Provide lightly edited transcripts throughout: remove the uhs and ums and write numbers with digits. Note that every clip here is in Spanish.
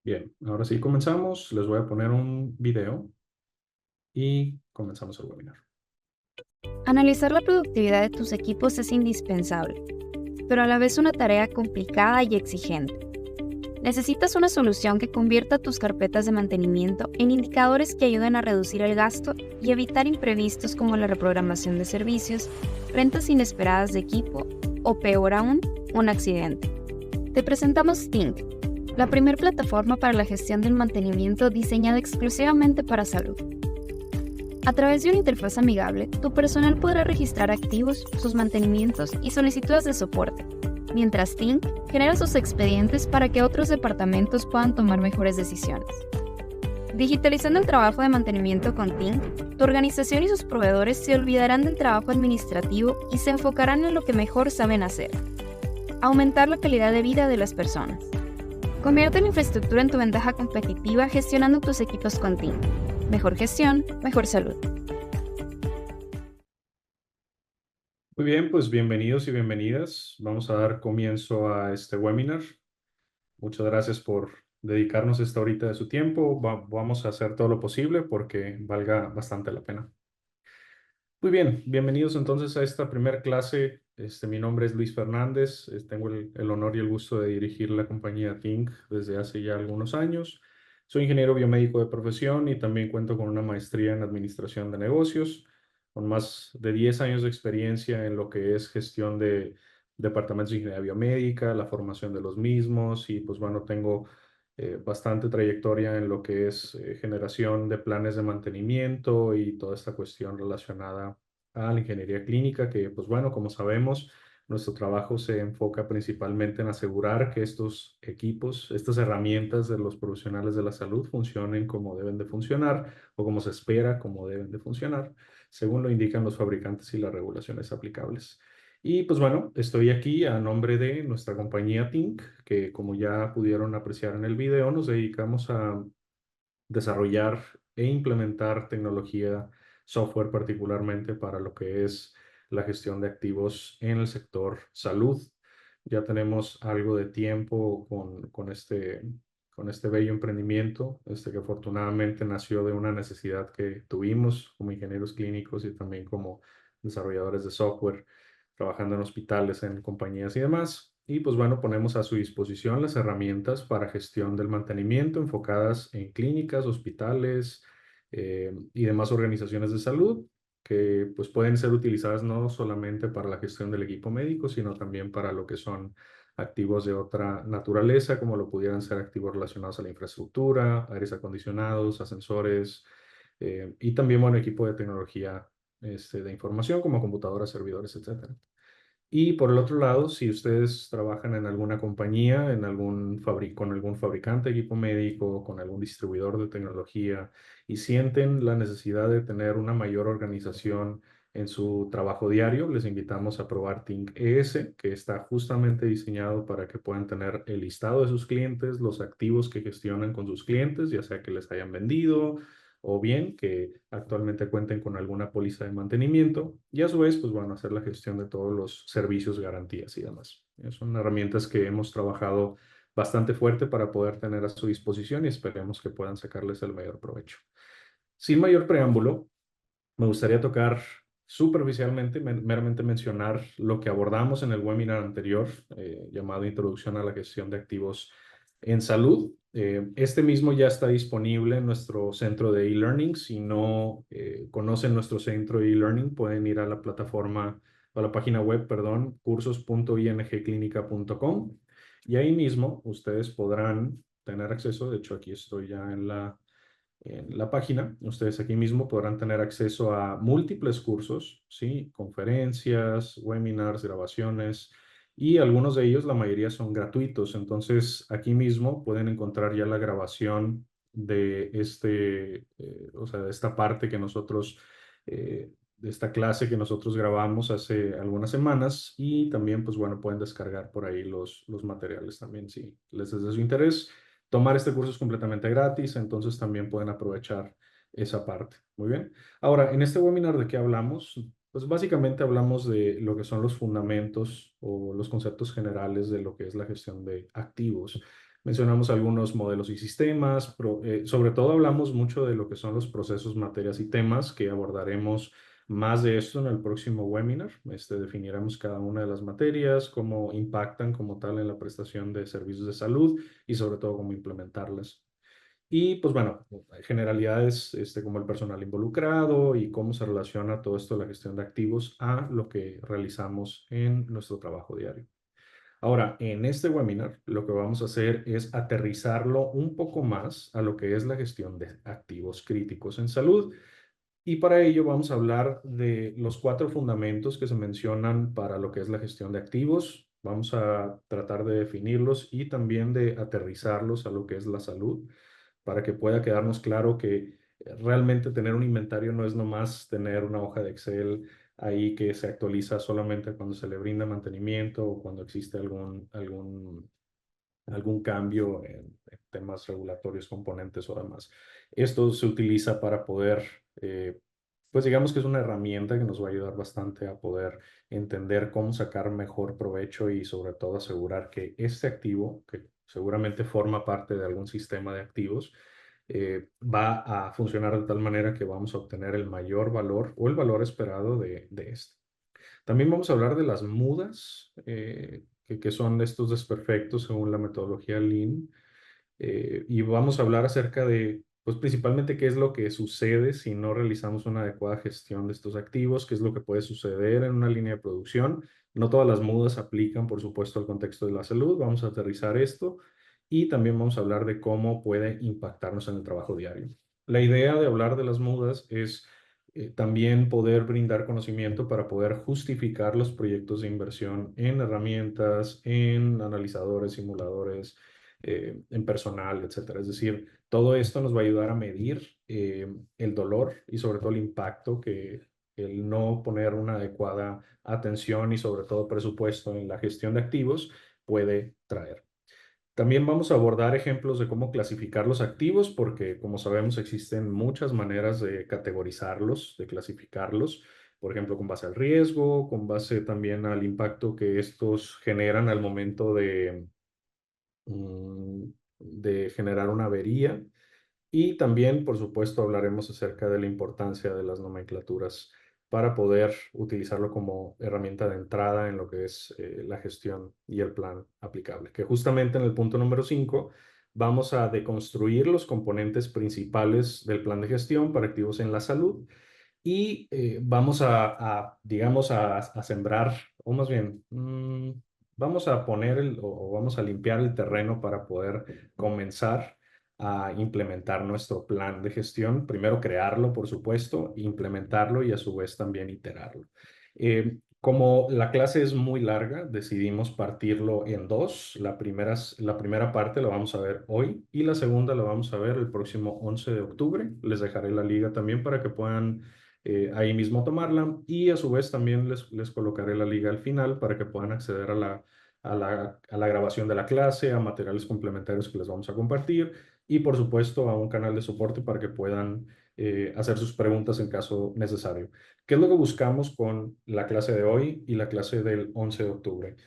Bien, ahora sí comenzamos. Les voy a poner un video y comenzamos el webinar. Analizar la productividad de tus equipos es indispensable, pero a la vez una tarea complicada y exigente. Necesitas una solución que convierta tus carpetas de mantenimiento en indicadores que ayuden a reducir el gasto y evitar imprevistos como la reprogramación de servicios, rentas inesperadas de equipo o, peor aún, un accidente. Te presentamos Think, la primera plataforma para la gestión del mantenimiento diseñada exclusivamente para salud. A través de una interfaz amigable, tu personal podrá registrar activos, sus mantenimientos y solicitudes de soporte, mientras Think genera sus expedientes para que otros departamentos puedan tomar mejores decisiones. Digitalizando el trabajo de mantenimiento con Think, tu organización y sus proveedores se olvidarán del trabajo administrativo y se enfocarán en lo que mejor saben hacer: aumentar la calidad de vida de las personas. Convierte la infraestructura en tu ventaja competitiva gestionando tus equipos con Think. Mejor gestión, mejor salud. Muy bien, pues bienvenidos y bienvenidas. Vamos a dar comienzo a este webinar. Muchas gracias por dedicarnos esta horita de su tiempo. Vamos a hacer todo lo posible porque valga bastante la pena. Muy bien, bienvenidos entonces a esta primera clase. Mi nombre es Luis Fernández. Tengo el honor y el gusto de dirigir la compañía Think desde hace ya algunos años. Soy ingeniero biomédico de profesión y también cuento con una maestría en administración de negocios, con más de 10 años de experiencia en lo que es gestión de departamentos de ingeniería biomédica, la formación de los mismos y pues bueno, tengo bastante trayectoria en lo que es generación de planes de mantenimiento y toda esta cuestión relacionada a la ingeniería clínica, que pues bueno, como sabemos, nuestro trabajo se enfoca principalmente en asegurar que estos equipos, estas herramientas de los profesionales de la salud funcionen como deben de funcionar o como se espera como deben de funcionar, según lo indican los fabricantes y las regulaciones aplicables. Y pues bueno, estoy aquí a nombre de nuestra compañía Think, que como ya pudieron apreciar en el video, nos dedicamos a desarrollar e implementar tecnología, software particularmente para lo que es la gestión de activos en el sector salud. Ya tenemos algo de tiempo con este bello emprendimiento, que afortunadamente nació de una necesidad que tuvimos como ingenieros clínicos y también como desarrolladores de software, trabajando en hospitales, en compañías y demás. Y pues bueno, ponemos a su disposición las herramientas para gestión del mantenimiento enfocadas en clínicas, hospitales y demás organizaciones de salud que pues pueden ser utilizadas no solamente para la gestión del equipo médico, sino también para lo que son activos de otra naturaleza, como lo pudieran ser activos relacionados a la infraestructura, aires acondicionados, ascensores y también, bueno, equipo de tecnología de información como computadoras, servidores, etcétera. Y por el otro lado, si ustedes trabajan en alguna compañía, con algún fabricante de equipo médico, con algún distribuidor de tecnología y sienten la necesidad de tener una mayor organización en su trabajo diario, les invitamos a probar Think ES, que está justamente diseñado para que puedan tener el listado de sus clientes, los activos que gestionan con sus clientes, ya sea que les hayan vendido o bien que actualmente cuenten con alguna póliza de mantenimiento y a su vez, pues van a hacer la gestión de todos los servicios, garantías y demás. Son herramientas que hemos trabajado bastante fuerte para poder tener a su disposición y esperemos que puedan sacarles el mayor provecho. Sin mayor preámbulo, me gustaría tocar superficialmente, meramente mencionar lo que abordamos en el webinar anterior, llamado Introducción a la Gestión de Activos en Salud. Este mismo ya está disponible en nuestro centro de e-learning. Si no conocen nuestro centro de e-learning, pueden ir a la plataforma, a la página web, perdón, cursos.ingclinica.com y ahí mismo ustedes podrán tener acceso. De hecho, aquí estoy ya en la página. Ustedes aquí mismo podrán tener acceso a múltiples cursos, ¿sí? Conferencias, webinars, grabaciones, y algunos de ellos, la mayoría son gratuitos. Entonces, aquí mismo pueden encontrar ya la grabación de o sea, de esta parte que nosotros, de esta clase que nosotros grabamos hace algunas semanas y también, pues bueno, pueden descargar por ahí los materiales también, si les es de su interés. Tomar este curso es completamente gratis, entonces también pueden aprovechar esa parte. Muy bien. Ahora, en este webinar, ¿de qué hablamos? Pues básicamente hablamos de lo que son los fundamentos o los conceptos generales de lo que es la gestión de activos. Mencionamos algunos modelos y sistemas, sobre todo hablamos mucho de lo que son los procesos, materias y temas, que abordaremos más de esto en el próximo webinar. Definiremos cada una de las materias, cómo impactan como tal en la prestación de servicios de salud y sobre todo cómo implementarlas. Y pues bueno, generalidades como el personal involucrado y cómo se relaciona todo esto de la gestión de activos a lo que realizamos en nuestro trabajo diario. Ahora, en este webinar, lo que vamos a hacer es aterrizarlo un poco más a lo que es la gestión de activos críticos en salud. Y para ello vamos a hablar de los 4 fundamentos que se mencionan para lo que es la gestión de activos. Vamos a tratar de definirlos y también de aterrizarlos a lo que es la salud, para que pueda quedarnos claro que realmente tener un inventario no es nomás tener una hoja de Excel ahí que se actualiza solamente cuando se le brinda mantenimiento o cuando existe algún cambio en temas regulatorios, componentes o demás. Esto se utiliza para poder, pues digamos que es una herramienta que nos va a ayudar bastante a poder entender cómo sacar mejor provecho y sobre todo asegurar que este activo, que seguramente forma parte de algún sistema de activos, va a funcionar de tal manera que vamos a obtener el mayor valor o el valor esperado de este. También vamos a hablar de las mudas, que son estos desperfectos según la metodología Lean. Y vamos a hablar acerca de, pues principalmente qué es lo que sucede si no realizamos una adecuada gestión de estos activos, qué es lo que puede suceder en una línea de producción. No todas las mudas aplican, por supuesto, al contexto de la salud. Vamos a aterrizar esto y también vamos a hablar de cómo puede impactarnos en el trabajo diario. La idea de hablar de las mudas es también poder brindar conocimiento para poder justificar los proyectos de inversión en herramientas, en analizadores, simuladores, en personal, etcétera. Es decir, todo esto nos va a ayudar a medir el dolor y sobre todo el impacto que el no poner una adecuada atención y sobre todo presupuesto en la gestión de activos puede traer. También vamos a abordar ejemplos de cómo clasificar los activos, porque como sabemos existen muchas maneras de categorizarlos, de clasificarlos, por ejemplo, con base al riesgo, con base también al impacto que estos generan al momento mm, de generar una avería. Y también, por supuesto, hablaremos acerca de la importancia de las nomenclaturas para poder utilizarlo como herramienta de entrada en lo que es la gestión y el plan aplicable. Que justamente en el punto número 5 vamos a deconstruir los componentes principales del plan de gestión para activos en la salud y vamos digamos, a sembrar, o más bien, vamos a poner o vamos a limpiar el terreno para poder comenzar a implementar nuestro plan de gestión. Primero crearlo, por supuesto, implementarlo y a su vez también iterarlo. Como la clase es muy larga, decidimos partirlo en dos. La primera parte la vamos a ver hoy y la segunda la vamos a ver el próximo 11 de octubre. Les dejaré la liga también para que puedan ahí mismo tomarla y a su vez también les colocaré la liga al final para que puedan acceder a la grabación de la clase, a materiales complementarios que les vamos a compartir y por supuesto a un canal de soporte para que puedan hacer sus preguntas en caso necesario. ¿Qué es lo que buscamos con la clase de hoy y la clase del 11 de octubre?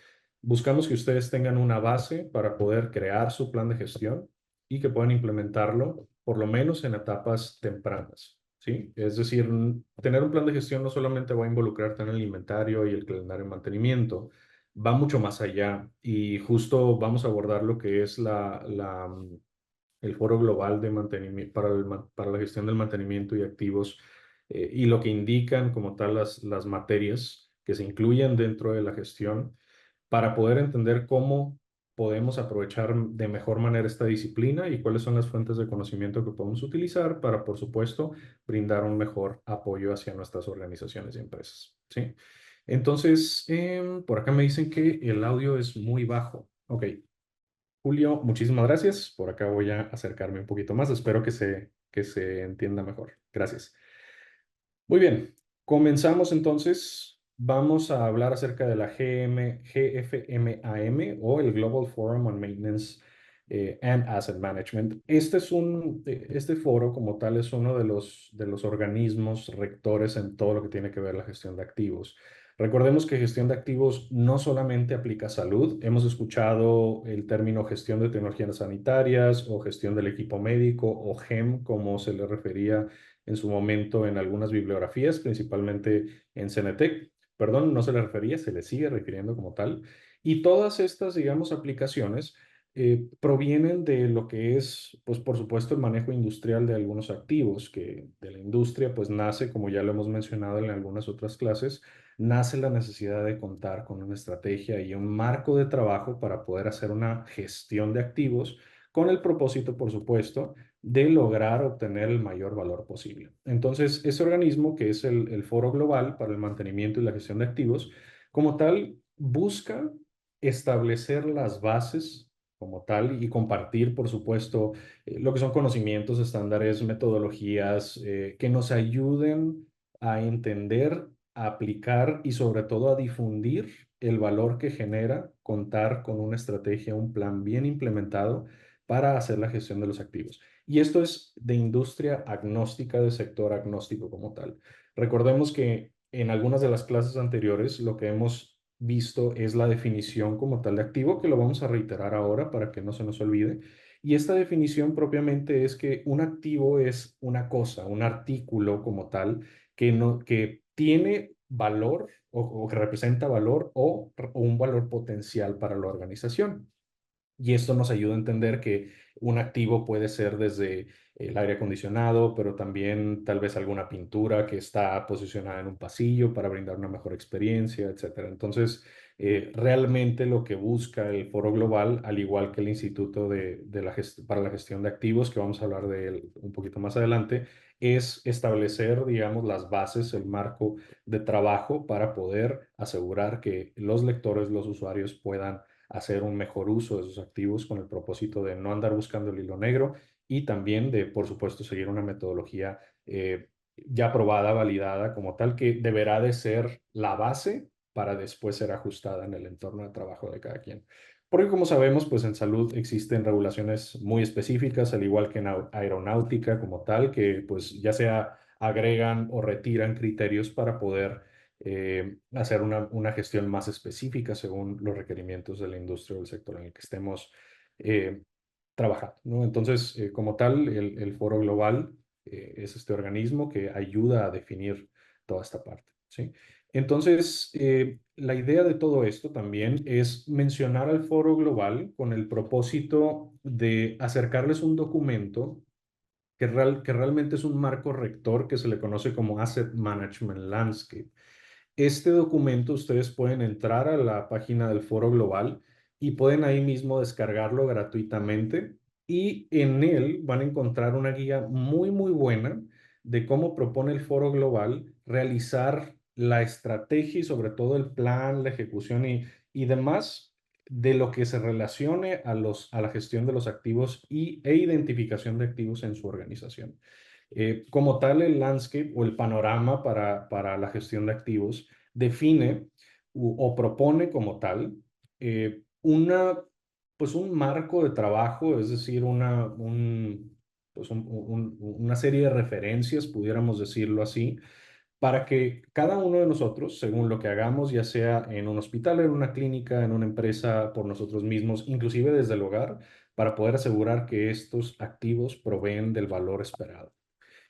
Buscamos que ustedes tengan una base para poder crear su plan de gestión y que puedan implementarlo por lo menos en etapas tempranas. ¿Sí? Es decir, tener un plan de gestión no solamente va a involucrarte en el inventario y el calendario de mantenimiento, va mucho más allá y justo vamos a abordar lo que es el Foro Global de Mantenimiento para la gestión del mantenimiento y activos y lo que indican como tal las materias que se incluyen dentro de la gestión para poder entender cómo podemos aprovechar de mejor manera esta disciplina y cuáles son las fuentes de conocimiento que podemos utilizar para, por supuesto, brindar un mejor apoyo hacia nuestras organizaciones y empresas. ¿Sí? Entonces, por acá me dicen que el audio es muy bajo. Ok, Julio, muchísimas gracias. Por acá voy a acercarme un poquito más. Espero que se entienda mejor. Gracias. Muy bien, comenzamos entonces. Vamos a hablar acerca de la GFMAM o el Global Forum on Maintenance and Asset Management. Este foro como tal es uno de los organismos rectores en todo lo que tiene que ver la gestión de activos. Recordemos que gestión de activos no solamente aplica a salud. Hemos escuchado el término gestión de tecnologías sanitarias o gestión del equipo médico o GEM, como se le refería en su momento en algunas bibliografías, principalmente en Cenetec. Perdón, no se le refería, se le sigue refiriendo como tal. Y todas estas, digamos, aplicaciones provienen de lo que es, pues por supuesto, el manejo industrial de algunos activos, que de la industria, pues nace, como ya lo hemos mencionado en algunas otras clases, nace la necesidad de contar con una estrategia y un marco de trabajo para poder hacer una gestión de activos con el propósito, por supuesto, de lograr obtener el mayor valor posible. Entonces, ese organismo, que es el Foro Global para el Mantenimiento y la Gestión de Activos, como tal, busca establecer las bases como tal y compartir, por supuesto, lo que son conocimientos, estándares, metodologías que nos ayuden a entender, a aplicar y sobre todo a difundir el valor que genera contar con una estrategia, un plan bien implementado para hacer la gestión de los activos. Y esto es de industria agnóstica, de sector agnóstico como tal. Recordemos que en algunas de las clases anteriores lo que hemos visto es la definición como tal de activo, que lo vamos a reiterar ahora para que no se nos olvide. Y esta definición propiamente es que un activo es una cosa, un artículo como tal, que, no, que tiene valor o que representa valor o un valor potencial para la organización. Y esto nos ayuda a entender que un activo puede ser desde el aire acondicionado, pero también tal vez alguna pintura que está posicionada en un pasillo para brindar una mejor experiencia, etcétera. Entonces, realmente lo que busca el Foro Global, al igual que el Instituto para la Gestión de Activos, que vamos a hablar de él un poquito más adelante, es establecer, digamos, las bases, el marco de trabajo para poder asegurar que los lectores, los usuarios puedan hacer un mejor uso de sus activos con el propósito de no andar buscando el hilo negro y también de, por supuesto, seguir una metodología ya probada, validada como tal, que deberá de ser la base para después ser ajustada en el entorno de trabajo de cada quien. Porque como sabemos, pues en salud existen regulaciones muy específicas, al igual que en aeronáutica como tal, que pues ya sea agregan o retiran criterios para poder hacer una gestión más específica según los requerimientos de la industria o del sector en el que estemos eh, trabajando, ¿no? Entonces, como tal, el Foro Global es este organismo que ayuda a definir toda esta parte, ¿sí? Entonces, la idea de todo esto también es mencionar al Foro Global con el propósito de acercarles un documento que realmente es un marco rector que se le conoce como Asset Management Landscape. Este documento ustedes pueden entrar a la página del Foro Global y pueden ahí mismo descargarlo gratuitamente y en él van a encontrar una guía muy, muy buena de cómo propone el Foro Global realizar la estrategia y sobre todo el plan, la ejecución y demás de lo que se relacione a la gestión de los activos e identificación de activos en su organización. Como tal, el landscape o el panorama para la gestión de activos define o propone como tal pues un marco de trabajo, es decir, una serie de referencias, pudiéramos decirlo así, para que cada uno de nosotros, según lo que hagamos, ya sea en un hospital, en una clínica, en una empresa, por nosotros mismos, inclusive desde el hogar, para poder asegurar que estos activos proveen del valor esperado.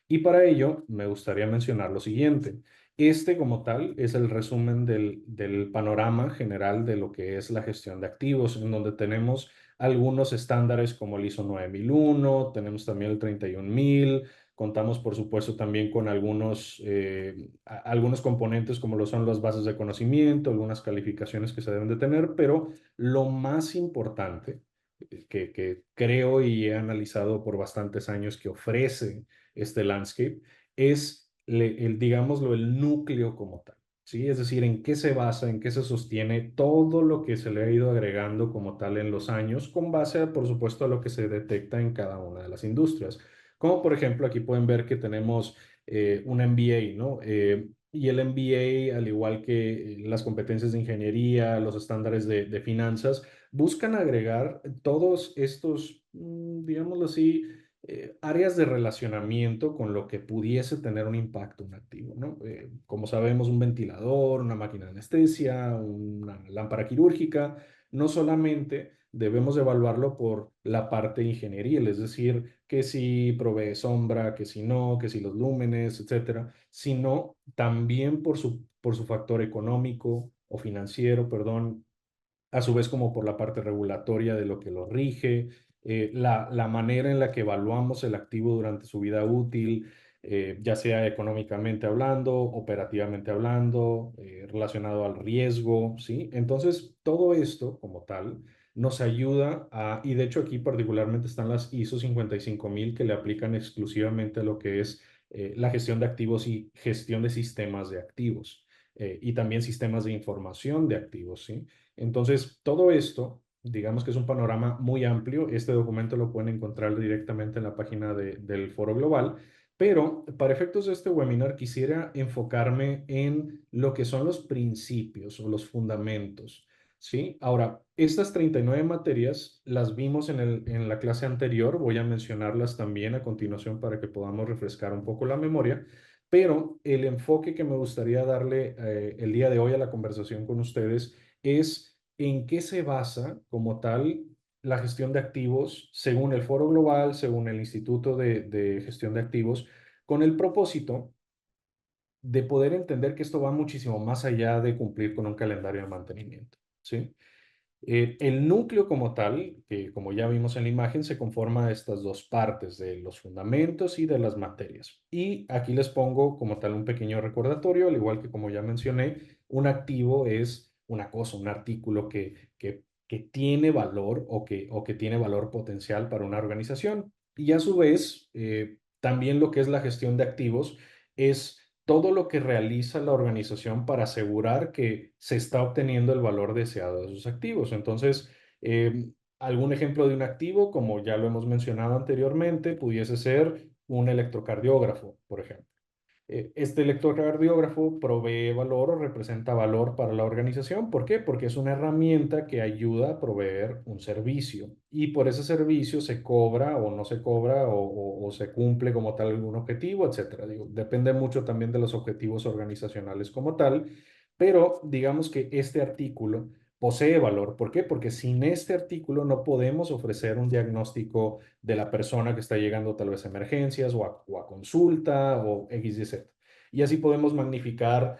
Y para ello me gustaría mencionar lo siguiente. Este como tal es el resumen del panorama general de lo que es la gestión de activos, en donde tenemos algunos estándares como el ISO 9001, tenemos también el 31000, contamos por supuesto también con algunos componentes como lo son las bases de conocimiento, algunas calificaciones que se deben de tener, pero lo más importante que creo y he analizado por bastantes años que ofrece este landscape, es, digámoslo, el núcleo como tal, ¿sí? Es decir, en qué se basa, en qué se sostiene todo lo que se le ha ido agregando como tal en los años, con base, por supuesto, a lo que se detecta en cada una de las industrias. Como por ejemplo, aquí pueden ver que tenemos un MBA, ¿no? Y el MBA, al igual que las competencias de ingeniería, los estándares de finanzas, buscan agregar todos estos, digámoslo así, áreas de relacionamiento con lo que pudiese tener un impacto un activo, ¿no? Como sabemos, un ventilador, una máquina de anestesia, una lámpara quirúrgica, no solamente debemos evaluarlo por la parte ingenieril, es decir, que si provee sombra, que si no, que si los lúmenes, etcétera, sino también por su factor económico o financiero, perdón, a su vez como por la parte regulatoria de lo que lo rige, la manera en la que evaluamos el activo durante su vida útil, ya sea económicamente hablando, operativamente hablando, relacionado al riesgo, ¿sí? Entonces, todo esto como tal nos ayuda y de hecho aquí particularmente están las ISO 55000 que le aplican exclusivamente a lo que es la gestión de activos y gestión de sistemas de activos, y también sistemas de información de activos, ¿sí? Entonces, todo esto, digamos que es un panorama muy amplio. Este documento lo pueden encontrar directamente en la página del Foro Global, pero para efectos de este webinar quisiera enfocarme en lo que son los principios o los fundamentos, ¿sí? Ahora, estas 39 materias las vimos en la clase anterior. Voy a mencionarlas también a continuación para que podamos refrescar un poco la memoria. Pero el enfoque que me gustaría darle el día de hoy a la conversación con ustedes es en qué se basa como tal la gestión de activos según el Foro Global, según el Instituto de Gestión de Activos, con el propósito de poder entender que esto va muchísimo más allá de cumplir con un calendario de mantenimiento, ¿sí? El núcleo como tal, que como ya vimos en la imagen, se conforma de estas dos partes, de los fundamentos y de las materias. Y aquí les pongo como tal un pequeño recordatorio, al igual que como ya mencioné, un activo es una cosa, un artículo que tiene valor o que tiene valor potencial para una organización. Y a su vez, también lo que es la gestión de activos es todo lo que realiza la organización para asegurar que se está obteniendo el valor deseado de sus activos. Entonces, algún ejemplo de un activo, como ya lo hemos mencionado anteriormente, pudiese ser un electrocardiógrafo, por ejemplo. Este electrocardiógrafo provee valor o representa valor para la organización. ¿Por qué? Porque es una herramienta que ayuda a proveer un servicio y por ese servicio se cobra o no se cobra o se cumple como tal algún objetivo, etcétera. Digo, depende mucho también de los objetivos organizacionales como tal, pero digamos que este artículo posee valor. ¿Por qué? Porque sin este artículo no podemos ofrecer un diagnóstico de la persona que está llegando tal vez a emergencias o a consulta o X, Y, Z. Y así podemos magnificar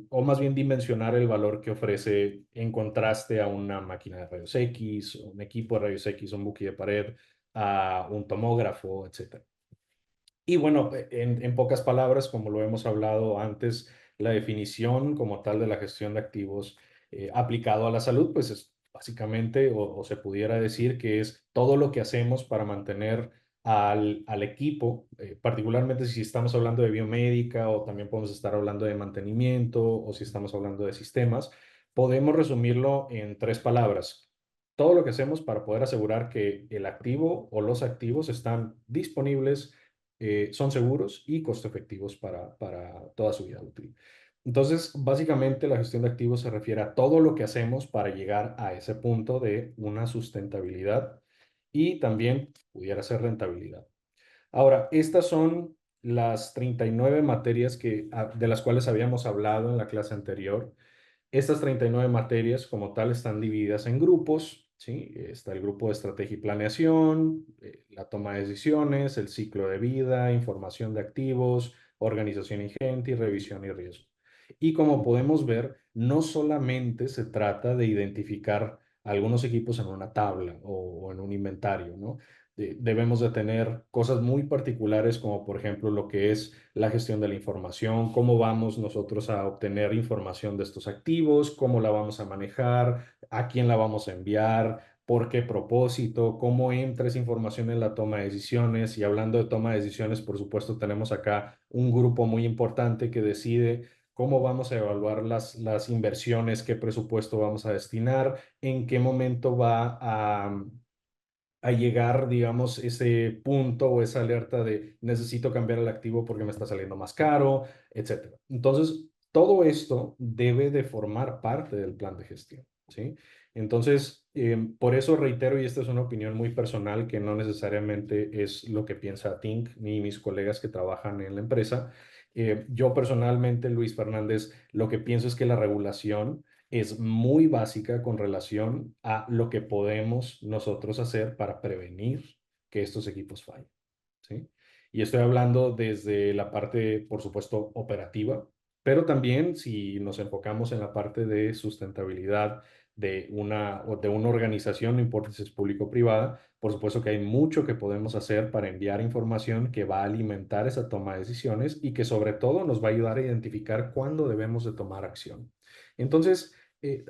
o más bien dimensionar el valor que ofrece en contraste a una máquina de rayos X, un equipo de rayos X, un buque de pared, a un tomógrafo, etcétera. Y bueno, en pocas palabras, como lo hemos hablado antes, la definición como tal de la gestión de activos aplicado a la salud, pues es básicamente, o se pudiera decir que es todo lo que hacemos para mantener al equipo, particularmente si estamos hablando de biomédica o también podemos estar hablando de mantenimiento o si estamos hablando de sistemas, podemos resumirlo en tres palabras. Todo lo que hacemos para poder asegurar que el activo o los activos están disponibles, son seguros y costo efectivos para toda su vida útil. Entonces, básicamente la gestión de activos se refiere a todo lo que hacemos para llegar a ese punto de una sustentabilidad y también pudiera ser rentabilidad. Ahora, estas son las 39 materias de las cuales habíamos hablado en la clase anterior. Estas 39 materias como tal están divididas en grupos, ¿sí? Está el grupo de estrategia y planeación, la toma de decisiones, el ciclo de vida, información de activos, organización y gente y revisión y riesgo. Y como podemos ver, no solamente se trata de identificar algunos equipos en una tabla o en un inventario, ¿no? Debemos de tener cosas muy particulares como por ejemplo lo que es la gestión de la información, cómo vamos nosotros a obtener información de estos activos, cómo la vamos a manejar, a quién la vamos a enviar, por qué propósito, cómo entra esa información en la toma de decisiones. Y hablando de toma de decisiones, por supuesto, tenemos acá un grupo muy importante que decide cómo vamos a evaluar las inversiones, qué presupuesto vamos a destinar, en qué momento va a llegar, digamos, ese punto o esa alerta de necesito cambiar el activo porque me está saliendo más caro, etcétera. Entonces, todo esto debe de formar parte del plan de gestión. ¿sí? Entonces, por eso reitero, y esta es una opinión muy personal, que no necesariamente es lo que piensa Tink ni mis colegas que trabajan en la empresa. Yo personalmente, Luis Fernández, lo que pienso es que la regulación es muy básica con relación a lo que podemos nosotros hacer para prevenir que estos equipos fallen, ¿sí? Y estoy hablando desde la parte, por supuesto, operativa, pero también si nos enfocamos en la parte de sustentabilidad de una organización, no importa si es público o privada, por supuesto que hay mucho que podemos hacer para enviar información que va a alimentar esa toma de decisiones y que sobre todo nos va a ayudar a identificar cuándo debemos de tomar acción. Entonces,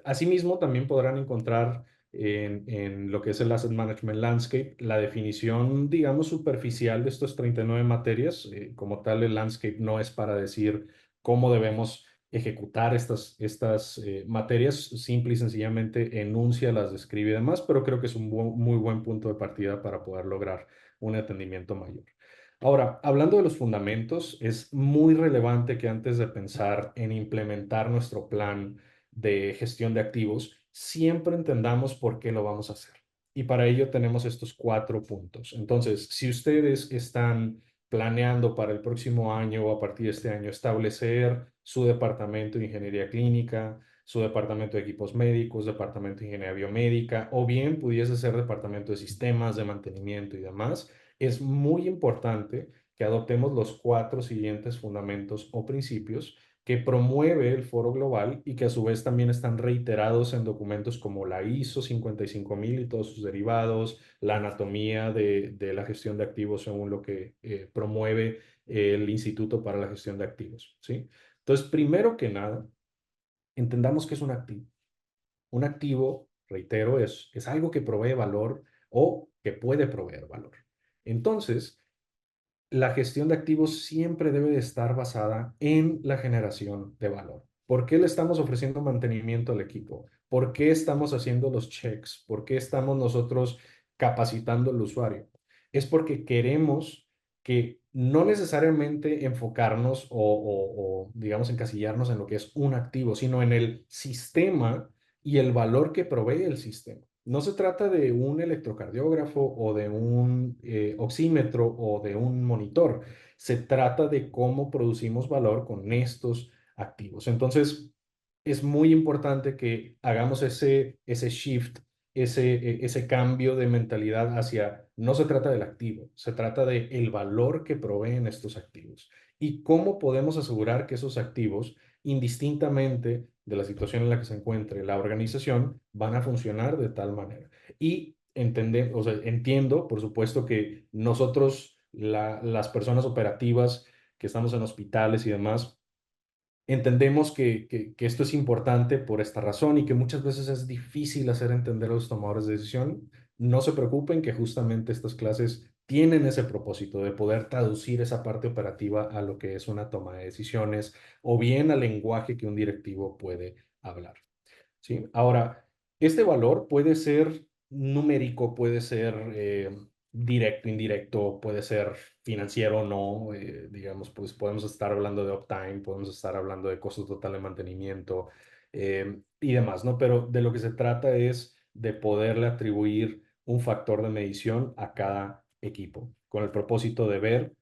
asimismo, también podrán encontrar en lo que es el Asset Management Landscape, la definición, digamos, superficial de estos 39 materias. Como tal, el landscape no es para decir cómo debemos ejecutar estas materias, simple y sencillamente enuncia, las describe y demás, pero creo que es un muy buen punto de partida para poder lograr un entendimiento mayor. Ahora, hablando de los fundamentos, es muy relevante que antes de pensar en implementar nuestro plan de gestión de activos, siempre entendamos por qué lo vamos a hacer. Y para ello tenemos estos 4 puntos. Entonces, si ustedes están planeando para el próximo año o a partir de este año establecer su departamento de ingeniería clínica, su departamento de equipos médicos, departamento de ingeniería biomédica, o bien pudiese ser departamento de sistemas, de mantenimiento y demás, es muy importante que adoptemos los 4 siguientes fundamentos o principios que promueve el Foro Global y que a su vez también están reiterados en documentos como la ISO 55000 y todos sus derivados, la anatomía de la gestión de activos según lo que promueve el Instituto para la Gestión de Activos, ¿sí? Entonces, primero que nada, entendamos que es un activo. Un activo, reitero, es algo que provee valor o que puede proveer valor. Entonces, la gestión de activos siempre debe de estar basada en la generación de valor. ¿Por qué le estamos ofreciendo mantenimiento al equipo? ¿Por qué estamos haciendo los checks? ¿Por qué estamos nosotros capacitando al usuario? Es porque queremos que no necesariamente enfocarnos digamos, encasillarnos en lo que es un activo, sino en el sistema y el valor que provee el sistema. No se trata de un electrocardiógrafo o de un oxímetro o de un monitor. Se trata de cómo producimos valor con estos activos. Entonces, es muy importante que hagamos ese shift, ese cambio de mentalidad hacia, no se trata del activo, se trata de el valor que proveen estos activos y cómo podemos asegurar que esos activos, indistintamente de la situación en la que se encuentre la organización, van a funcionar de tal manera. Y o sea, entiendo, por supuesto, que nosotros, las personas operativas que estamos en hospitales y demás, entendemos que esto es importante por esta razón y que muchas veces es difícil hacer entender a los tomadores de decisión. No se preocupen que justamente estas clases tienen ese propósito de poder traducir esa parte operativa a lo que es una toma de decisiones o bien al lenguaje que un directivo puede hablar. ¿Sí? Ahora, este valor puede ser numérico, puede ser directo, indirecto, puede ser financiero o no. Digamos, pues podemos estar hablando de uptime, podemos estar hablando de costo total de mantenimiento y demás, ¿no? Pero de lo que se trata es de poderle atribuir un factor de medición a cada equipo, con el propósito de ver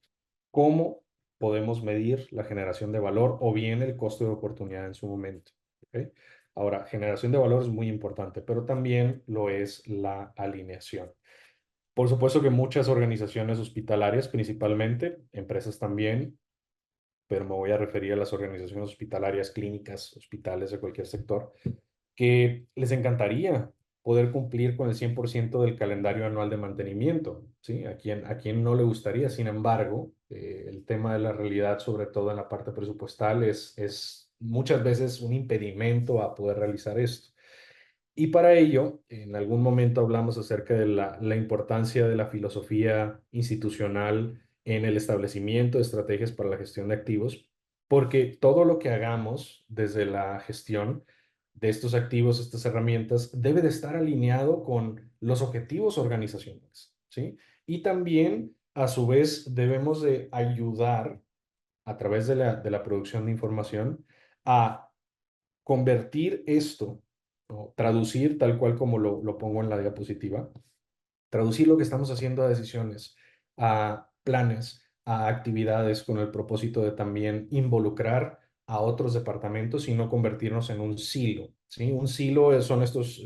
cómo podemos medir la generación de valor o bien el costo de oportunidad en su momento. ¿Ok? Ahora, generación de valor es muy importante, pero también lo es la alineación. Por supuesto que muchas organizaciones hospitalarias, principalmente, empresas también, pero me voy a referir a las organizaciones hospitalarias, clínicas, hospitales de cualquier sector, que les encantaría poder cumplir con el 100% del calendario anual de mantenimiento, ¿sí? A quien no le gustaría? Sin embargo, el tema de la realidad, sobre todo en la parte presupuestal, es muchas veces un impedimento a poder realizar esto. Y para ello, en algún momento hablamos acerca de la importancia de la filosofía institucional en el establecimiento de estrategias para la gestión de activos, porque todo lo que hagamos desde la gestión de estos activos, estas herramientas, debe de estar alineado con los objetivos organizacionales, ¿sí? Y también, a su vez, debemos de ayudar a través de la producción de información a convertir esto ¿no? Traducir tal cual como lo pongo en la diapositiva, traducir lo que estamos haciendo a decisiones, a planes, a actividades con el propósito de también involucrar a otros departamentos y no convertirnos en un silo, ¿sí? Un silo son estos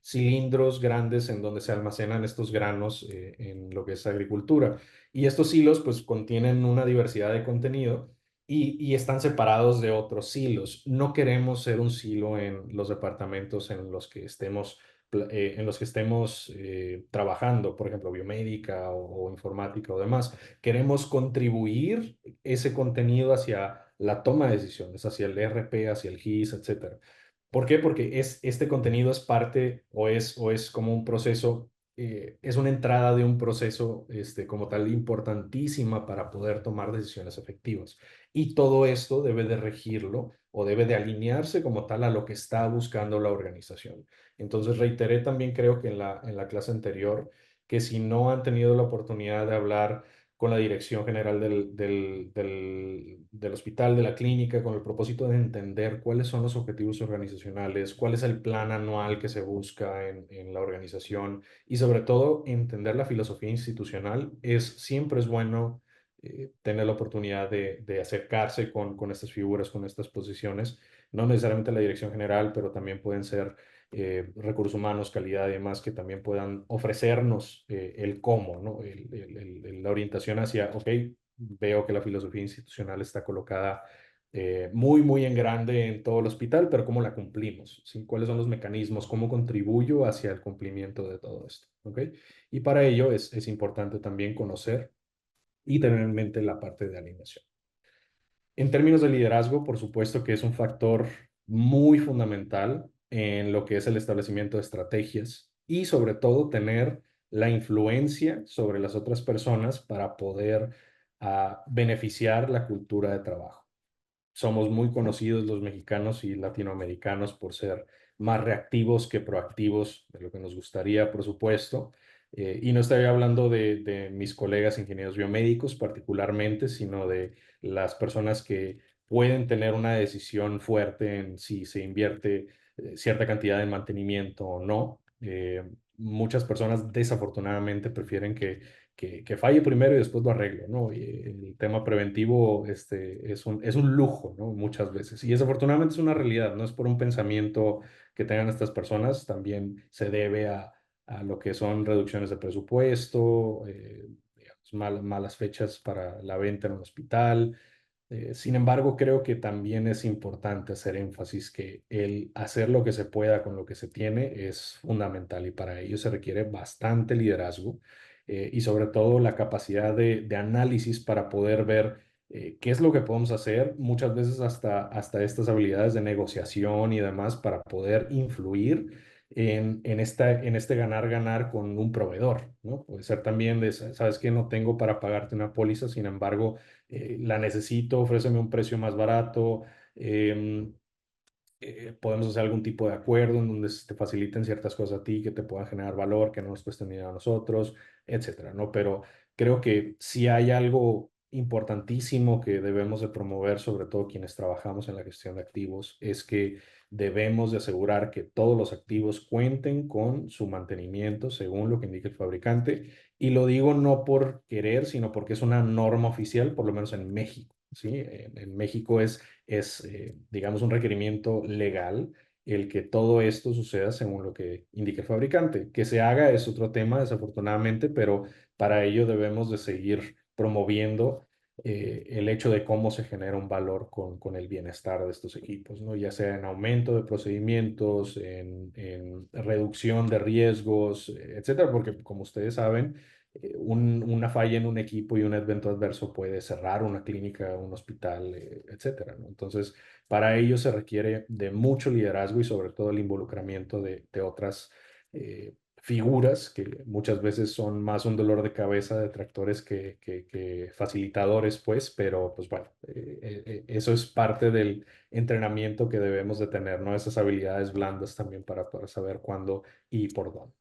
cilindros grandes en donde se almacenan estos granos en lo que es agricultura. Y estos silos pues contienen una diversidad de contenido y están separados de otros silos. No queremos ser un silo en los departamentos en los que estemos trabajando, por ejemplo, biomédica o informática o demás. Queremos contribuir ese contenido hacia la toma de decisiones, hacia el ERP, hacia el GIS, etcétera. ¿Por qué? Porque este contenido es parte o es como un proceso, es una entrada de un proceso como tal importantísima para poder tomar decisiones efectivas. Y todo esto debe de regirlo o debe de alinearse como tal a lo que está buscando la organización. Entonces reiteré también creo que en la clase anterior que si no han tenido la oportunidad de hablar con la dirección general del hospital, de la clínica, con el propósito de entender cuáles son los objetivos organizacionales, cuál es el plan anual que se busca en la organización y sobre todo entender la filosofía institucional. Siempre es bueno tener la oportunidad de acercarse con estas figuras, con estas posiciones, no necesariamente la dirección general, pero también pueden ser recursos humanos, calidad y demás, que también puedan ofrecernos el cómo, ¿no? La orientación hacia, ok, veo que la filosofía institucional está colocada muy, muy en grande en todo el hospital, pero ¿cómo la cumplimos? ¿Sí? ¿Cuáles son los mecanismos? ¿Cómo contribuyo hacia el cumplimiento de todo esto? ¿Ok? Y para ello es importante también conocer y tener en mente la parte de alineación. En términos de liderazgo, por supuesto que es un factor muy fundamental en lo que es el establecimiento de estrategias y sobre todo tener la influencia sobre las otras personas para poder beneficiar la cultura de trabajo. Somos muy conocidos los mexicanos y latinoamericanos por ser más reactivos que proactivos, de lo que nos gustaría, por supuesto. Y no estoy hablando de mis colegas ingenieros biomédicos particularmente, sino de las personas que pueden tener una decisión fuerte en si se invierte cierta cantidad en mantenimiento o no. Muchas personas desafortunadamente prefieren que falle primero y después lo arreglo, ¿no? Y el tema preventivo es un lujo, ¿no? Muchas veces. Y desafortunadamente es una realidad, no es por un pensamiento que tengan estas personas, también se debe a lo que son reducciones de presupuesto, digamos, malas fechas para la venta en un hospital. Sin embargo, creo que también es importante hacer énfasis que el hacer lo que se pueda con lo que se tiene es fundamental y para ello se requiere bastante liderazgo y sobre todo la capacidad de análisis para poder ver qué es lo que podemos hacer, muchas veces hasta estas habilidades de negociación y demás para poder influir en este ganar-ganar con un proveedor, ¿no? Puede ser también de, sabes que no tengo para pagarte una póliza, sin embargo la necesito, ofréceme un precio más barato, em, podemos hacer algún tipo de acuerdo en donde se te faciliten ciertas cosas a ti que te puedan generar valor, que no nos cuesten dinero a nosotros, etcétera, ¿no? Pero creo que si hay algo importantísimo que debemos de promover, sobre todo quienes trabajamos en la gestión de activos, es que debemos de asegurar que todos los activos cuenten con su mantenimiento según lo que indique el fabricante. Y lo digo no por querer, sino porque es una norma oficial, por lo menos en México, ¿sí? En México digamos, un requerimiento legal el que todo esto suceda según lo que indique el fabricante. Que se haga es otro tema, desafortunadamente, pero para ello debemos de seguir promoviendo el hecho de cómo se genera un valor con el bienestar de estos equipos, ¿no? Ya sea en aumento de procedimientos, en reducción de riesgos, etcétera, porque como ustedes saben, una falla en un equipo y un evento adverso puede cerrar una clínica, un hospital, etcétera, ¿no? Entonces, para ello se requiere de mucho liderazgo y sobre todo el involucramiento de otras figuras que muchas veces son más un dolor de cabeza de tractores que facilitadores, pues, pero pues bueno, eso es parte del entrenamiento que debemos de tener, ¿no? Esas habilidades blandas también para saber cuándo y por dónde.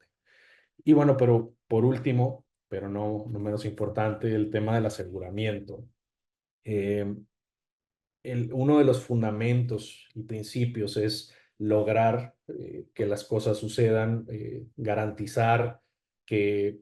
Y bueno, pero por último, pero no menos importante, el tema del aseguramiento. Eh, Uno de los fundamentos y principios es lograr que las cosas sucedan, garantizar que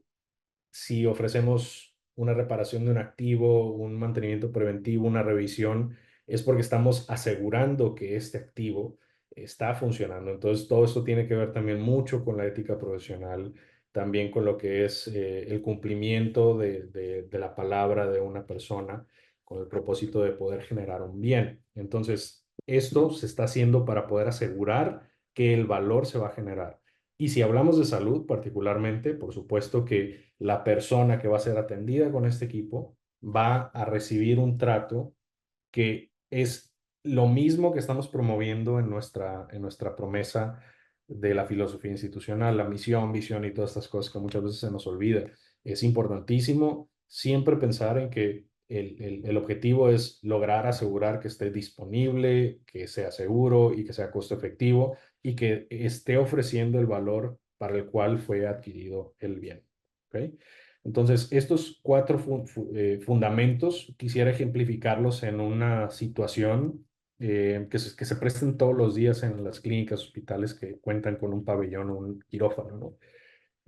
si ofrecemos una reparación de un activo, un mantenimiento preventivo, una revisión, es porque estamos asegurando que este activo está funcionando. Entonces, todo esto tiene que ver también mucho con la ética profesional, también con lo que es el cumplimiento de la palabra de una persona con el propósito de poder generar un bien. Entonces, esto se está haciendo para poder asegurar que el valor se va a generar. Y si hablamos de salud particularmente, por supuesto que la persona que va a ser atendida con este equipo va a recibir un trato que es lo mismo que estamos promoviendo en nuestra promesa de la filosofía institucional, la misión, visión y todas estas cosas que muchas veces se nos olvida. Es importantísimo siempre pensar en que el objetivo es lograr asegurar que esté disponible, que sea seguro y que sea costo efectivo y que esté ofreciendo el valor para el cual fue adquirido el bien. ¿Ok? Entonces, estos cuatro fundamentos quisiera ejemplificarlos en una situación que se presten todos los días en las clínicas, hospitales que cuentan con un pabellón o un quirófano, ¿no?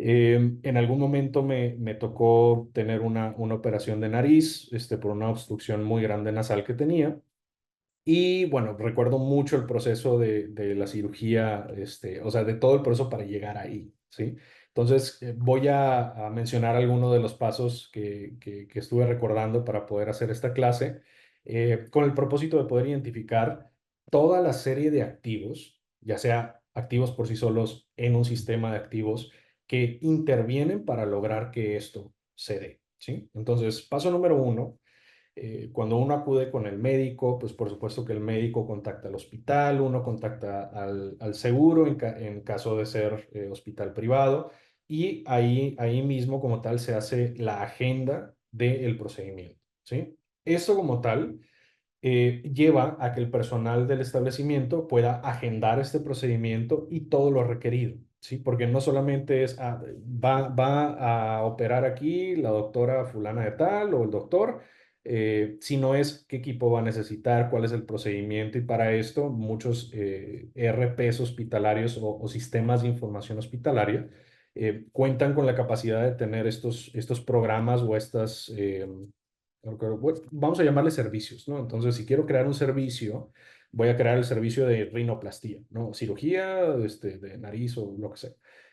En algún momento me tocó tener una operación de nariz por una obstrucción muy grande nasal que tenía. Y bueno, recuerdo mucho el proceso de la cirugía, o sea, de todo el proceso para llegar ahí, ¿sí? Entonces, voy a mencionar algunos de los pasos que estuve recordando para poder hacer esta clase, con el propósito de poder identificar toda la serie de activos, ya sea activos por sí solos en un sistema de activos que intervienen para lograr que esto se dé, ¿sí? Entonces, paso número uno, cuando uno acude con el médico, pues por supuesto que el médico contacta al hospital, uno contacta al seguro en caso de ser hospital privado y ahí mismo como tal se hace la agenda del procedimiento, ¿sí? Eso como tal lleva a que el personal del establecimiento pueda agendar este procedimiento y todo lo requerido, ¿sí? Porque no solamente es, va a operar aquí la doctora fulana de tal o el doctor, sino es qué equipo va a necesitar, cuál es el procedimiento y para esto muchos ERPs hospitalarios o sistemas de información hospitalaria cuentan con la capacidad de tener estos programas o estas vamos a llamarle servicios, ¿no? Entonces, si quiero crear un servicio, voy a crear el servicio de rinoplastía, ¿no? Cirugía, de nariz o lo que sea.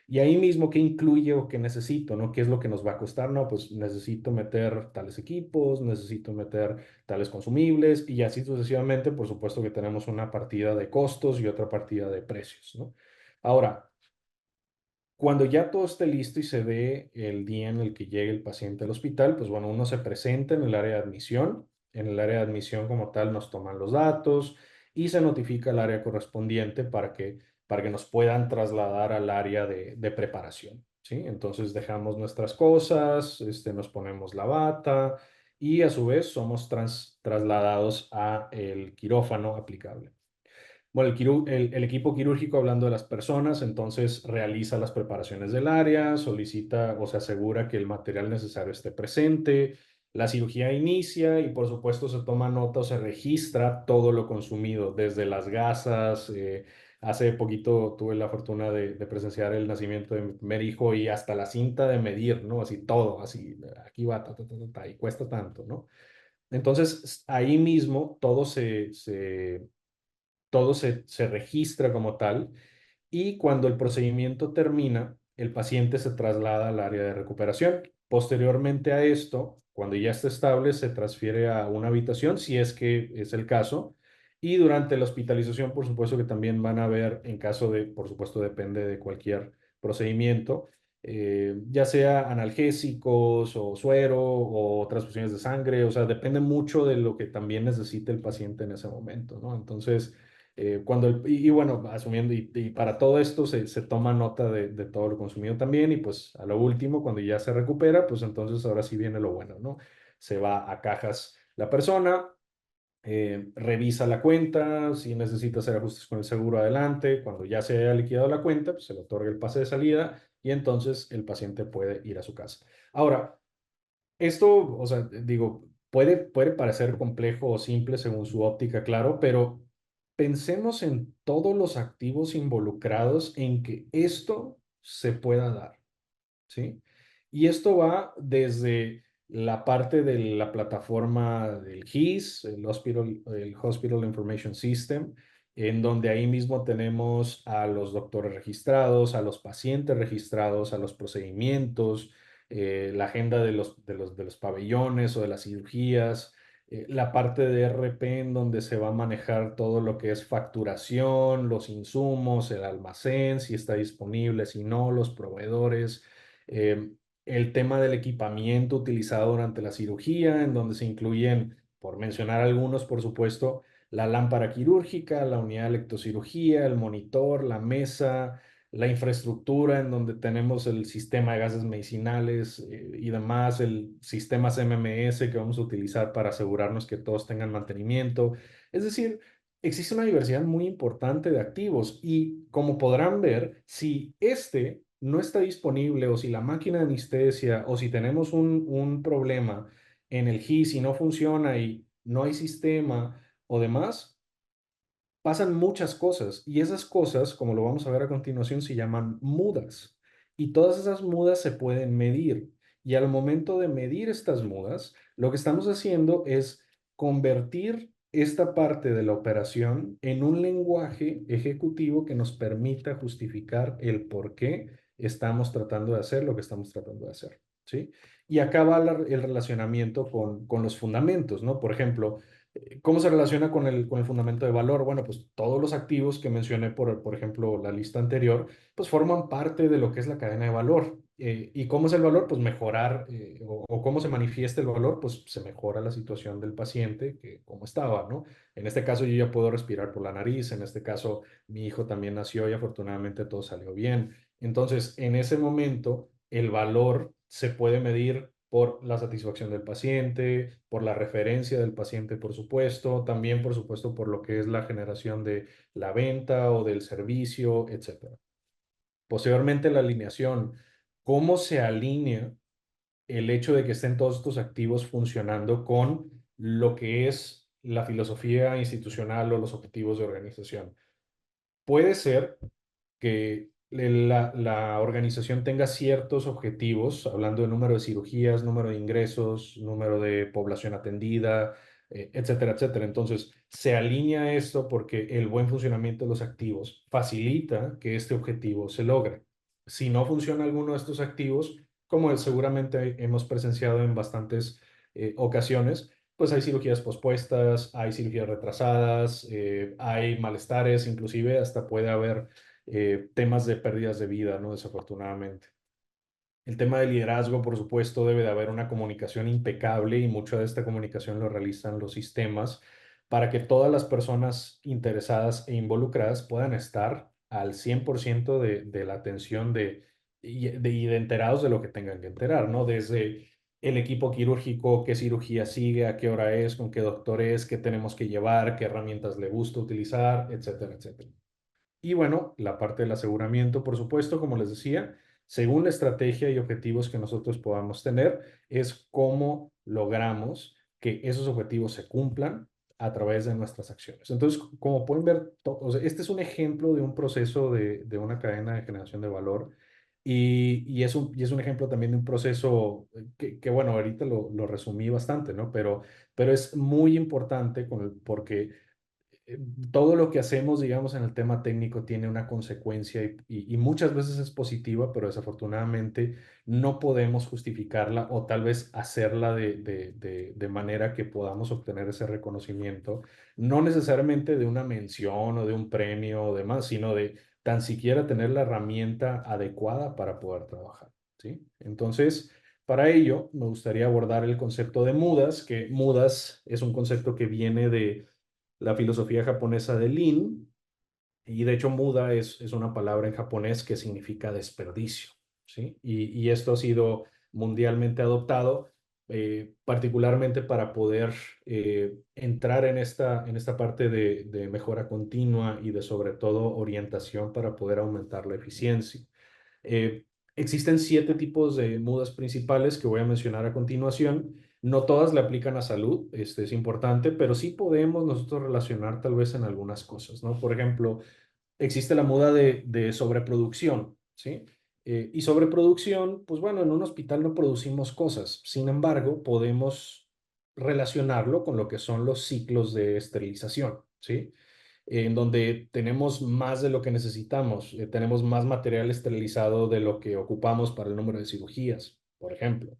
Y ahí mismo, ¿qué incluye o qué necesito, ¿no? ¿Qué es lo que nos va a costar? No, pues necesito meter tales equipos, necesito meter tales consumibles y así sucesivamente. Por supuesto que tenemos una partida de costos y otra partida de precios, ¿no? Ahora, cuando ya todo esté listo y se dé el día en el que llegue el paciente al hospital, pues bueno, uno se presenta en el área de admisión. En el área de admisión como tal nos toman los datos y se notifica al área correspondiente para que nos puedan trasladar al área de preparación, ¿sí? Entonces dejamos nuestras cosas, nos ponemos la bata y a su vez somos trasladados a el quirófano aplicable. Bueno, el equipo quirúrgico, hablando de las personas, entonces realiza las preparaciones del área, solicita o se asegura que el material necesario esté presente, la cirugía inicia y por supuesto se toma nota o se registra todo lo consumido, desde las gasas. Hace poquito tuve la fortuna de presenciar el nacimiento de mi primer hijo y hasta la cinta de medir, ¿no? Así todo, así, aquí va, y cuesta tanto, ¿no? Entonces, ahí mismo todo se registra como tal y cuando el procedimiento termina, el paciente se traslada al área de recuperación. Posteriormente a esto, cuando ya está estable, se transfiere a una habitación, si es que es el caso. Y durante la hospitalización, por supuesto que también van a ver, en caso de, por supuesto, depende de cualquier procedimiento, ya sea analgésicos o suero o transfusiones de sangre, o sea, depende mucho de lo que también necesite el paciente en ese momento, ¿no? Entonces, y bueno, asumiendo, y para todo esto se toma nota de todo lo consumido también, y pues a lo último, cuando ya se recupera, pues entonces ahora sí viene lo bueno, ¿no? Se va a cajas la persona, revisa la cuenta, si necesita hacer ajustes con el seguro adelante, cuando ya se haya liquidado la cuenta, pues se le otorga el pase de salida y entonces el paciente puede ir a su casa. Ahora, esto, o sea, digo, puede parecer complejo o simple según su óptica, claro, pero pensemos en todos los activos involucrados en que esto se pueda dar. ¿Sí? Y esto va desde la parte de la plataforma del HIS, el Hospital Information System, en donde ahí mismo tenemos a los doctores registrados, a los pacientes registrados, a los procedimientos, la agenda de los pabellones o de las cirugías, la parte de RP en donde se va a manejar todo lo que es facturación, los insumos, el almacén, si está disponible, si no, los proveedores, eh, el tema del equipamiento utilizado durante la cirugía, en donde se incluyen, por mencionar algunos, por supuesto, la lámpara quirúrgica, la unidad de electrocirugía, el monitor, la mesa, la infraestructura en donde tenemos el sistema de gases medicinales y demás, el sistema CMMS que vamos a utilizar para asegurarnos que todos tengan mantenimiento. Es decir, existe una diversidad muy importante de activos y como podrán ver, si este no está disponible o si la máquina de anestesia o si tenemos un problema en el GIS y no funciona y no hay sistema o demás, pasan muchas cosas y esas cosas, como lo vamos a ver a continuación, se llaman mudas y todas esas mudas se pueden medir y al momento de medir estas mudas, lo que estamos haciendo es convertir esta parte de la operación en un lenguaje ejecutivo que nos permita justificar el por qué estamos tratando de hacer lo que estamos tratando de hacer, ¿sí? Y acá va el relacionamiento con los fundamentos, ¿no? Por ejemplo, ¿cómo se relaciona con el fundamento de valor? Bueno, pues todos los activos que mencioné, por ejemplo, la lista anterior, pues forman parte de lo que es la cadena de valor. ¿Y cómo es el valor? Pues mejorar, o cómo se manifiesta el valor, pues se mejora la situación del paciente, que como estaba, ¿no? En este caso yo ya puedo respirar por la nariz, en este caso mi hijo también nació y afortunadamente todo salió bien. Entonces, en ese momento, el valor se puede medir por la satisfacción del paciente, por la referencia del paciente, por supuesto, también, por supuesto, por lo que es la generación de la venta o del servicio, etcétera. Posteriormente, la alineación. ¿Cómo se alinea el hecho de que estén todos estos activos funcionando con lo que es la filosofía institucional o los objetivos de organización? Puede ser que la organización tenga ciertos objetivos, hablando de número de cirugías, número de ingresos, número de población atendida, etcétera, etcétera. Entonces, se alinea esto porque el buen funcionamiento de los activos facilita que este objetivo se logre. Si no funciona alguno de estos activos, como seguramente hemos presenciado en bastantes ocasiones, pues hay cirugías pospuestas, hay cirugías retrasadas, hay malestares, inclusive hasta puede haber temas de pérdidas de vida, ¿no? Desafortunadamente. El tema de liderazgo, por supuesto, debe de haber una comunicación impecable y mucha de esta comunicación lo realizan los sistemas para que todas las personas interesadas e involucradas puedan estar al 100% de la atención y de enterados de lo que tengan que enterar, ¿no? Desde el equipo quirúrgico, qué cirugía sigue, a qué hora es, con qué doctor es, qué tenemos que llevar, qué herramientas le gusta utilizar, etcétera, etcétera. Y bueno, la parte del aseguramiento, por supuesto, como les decía, según la estrategia y objetivos que nosotros podamos tener, es cómo logramos que esos objetivos se cumplan a través de nuestras acciones. Entonces, como pueden ver, o sea, este es un ejemplo de un proceso de una cadena de generación de valor y es un ejemplo también de un proceso bueno, ahorita lo resumí bastante, ¿no? Pero es muy importante porque eh, todo lo que hacemos, digamos, en el tema técnico tiene una consecuencia y muchas veces es positiva, pero desafortunadamente no podemos justificarla o tal vez hacerla de manera que podamos obtener ese reconocimiento, no necesariamente de una mención o de un premio o demás, sino de tan siquiera tener la herramienta adecuada para poder trabajar, ¿sí? Entonces, para ello, me gustaría abordar el concepto de mudas, que mudas es un concepto que viene de la filosofía japonesa de Lin, y de hecho muda es una palabra en japonés que significa desperdicio, ¿sí? Y esto ha sido mundialmente adoptado, particularmente para poder entrar en esta parte de mejora continua y de sobre todo orientación para poder aumentar la eficiencia. Eh, Existen 7 tipos de mudas principales que voy a mencionar a continuación No todas le aplican a salud, es importante, pero sí podemos nosotros relacionar tal vez en algunas cosas, ¿no? Por ejemplo, existe la moda de sobreproducción, ¿sí? Y sobreproducción, pues bueno, en un hospital no producimos cosas. Sin embargo, podemos relacionarlo con lo que son los ciclos de esterilización, ¿sí? En donde tenemos más de lo que necesitamos, tenemos más material esterilizado de lo que ocupamos para el número de cirugías, por ejemplo.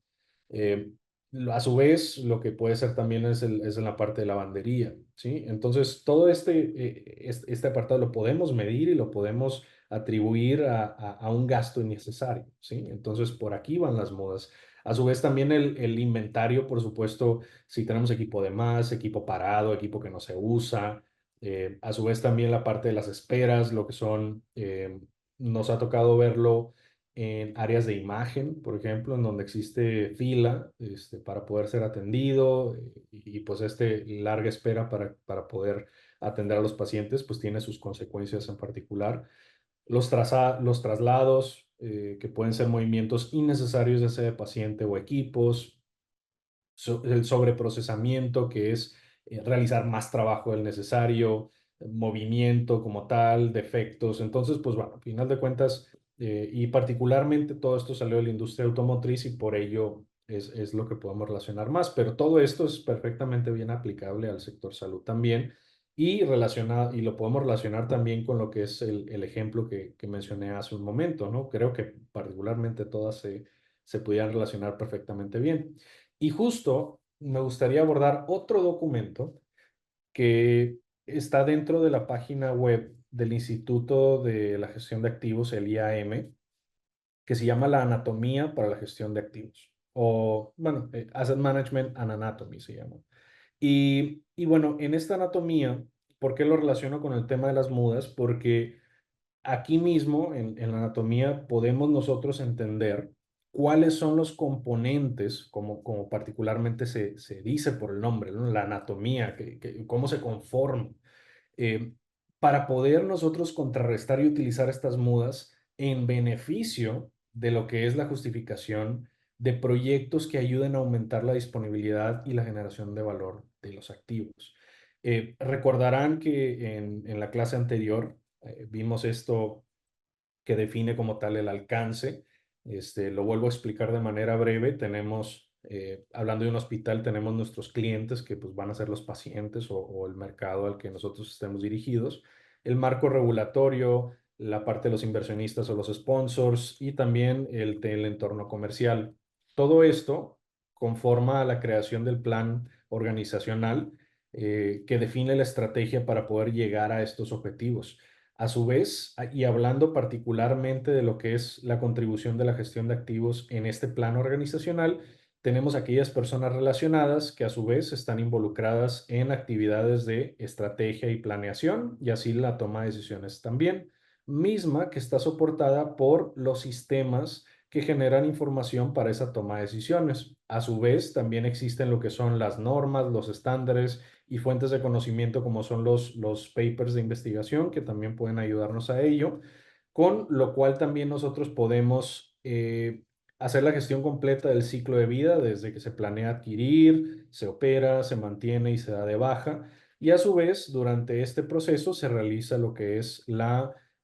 Eh, a su vez, lo que puede ser también es en la parte de lavandería, ¿sí? Entonces, todo este apartado lo podemos medir y lo podemos atribuir a un gasto innecesario, ¿sí? Entonces, por aquí van las modas. A su vez, también el inventario, por supuesto, si tenemos equipo de más, equipo parado, equipo que no se usa, a su vez también la parte de las esperas, lo que son, nos ha tocado verlo en áreas de imagen, por ejemplo, en donde existe fila para poder ser atendido y pues larga espera para poder atender a los pacientes, pues tiene sus consecuencias en particular. Los traslados, que pueden ser movimientos innecesarios ya sea de paciente o equipos, el sobreprocesamiento, que es realizar más trabajo del necesario, movimiento como tal, defectos. Entonces, pues bueno, al final de cuentas, y particularmente todo esto salió de la industria automotriz y por ello es lo que podemos relacionar más, pero todo esto es perfectamente bien aplicable al sector salud también. Y lo podemos relacionar también con lo que es el ejemplo que mencioné hace un momento, ¿no? Creo que particularmente todas se pudieran relacionar perfectamente bien. Y justo me gustaría abordar otro documento que está dentro de la página web del Instituto de la Gestión de Activos, el IAM, que se llama la Anatomía para la Gestión de Activos, o bueno, Asset Management and Anatomy se llama. Y bueno, en esta anatomía, ¿por qué lo relaciono con el tema de las mudas? Porque aquí mismo, en la anatomía, podemos nosotros entender cuáles son los componentes, como particularmente se dice por el nombre, ¿no? La anatomía, cómo se conforma, eh, para poder nosotros contrarrestar y utilizar estas mudas en beneficio de lo que es la justificación de proyectos que ayuden a aumentar la disponibilidad y la generación de valor de los activos. Recordarán que en la clase anterior vimos esto que define como tal el alcance. Lo vuelvo a explicar de manera breve. Tenemos, hablando de un hospital, tenemos nuestros clientes que pues, van a ser los pacientes o el mercado al que nosotros estemos dirigidos, el marco regulatorio, la parte de los inversionistas o los sponsors y también el entorno comercial. Todo esto conforma a la creación del plan organizacional que define la estrategia para poder llegar a estos objetivos. A su vez, y hablando particularmente de lo que es la contribución de la gestión de activos en este plano organizacional, tenemos aquellas personas relacionadas que a su vez están involucradas en actividades de estrategia y planeación y así la toma de decisiones también, misma que está soportada por los sistemas que generan información para esa toma de decisiones. A su vez, también existen lo que son las normas, los estándares y fuentes de conocimiento como son los papers de investigación que también pueden ayudarnos a ello, con lo cual también nosotros podemos hacer la gestión completa del ciclo de vida desde que se planea adquirir, se opera, se mantiene y se da de baja. Y a su vez, durante este proceso se realiza lo que es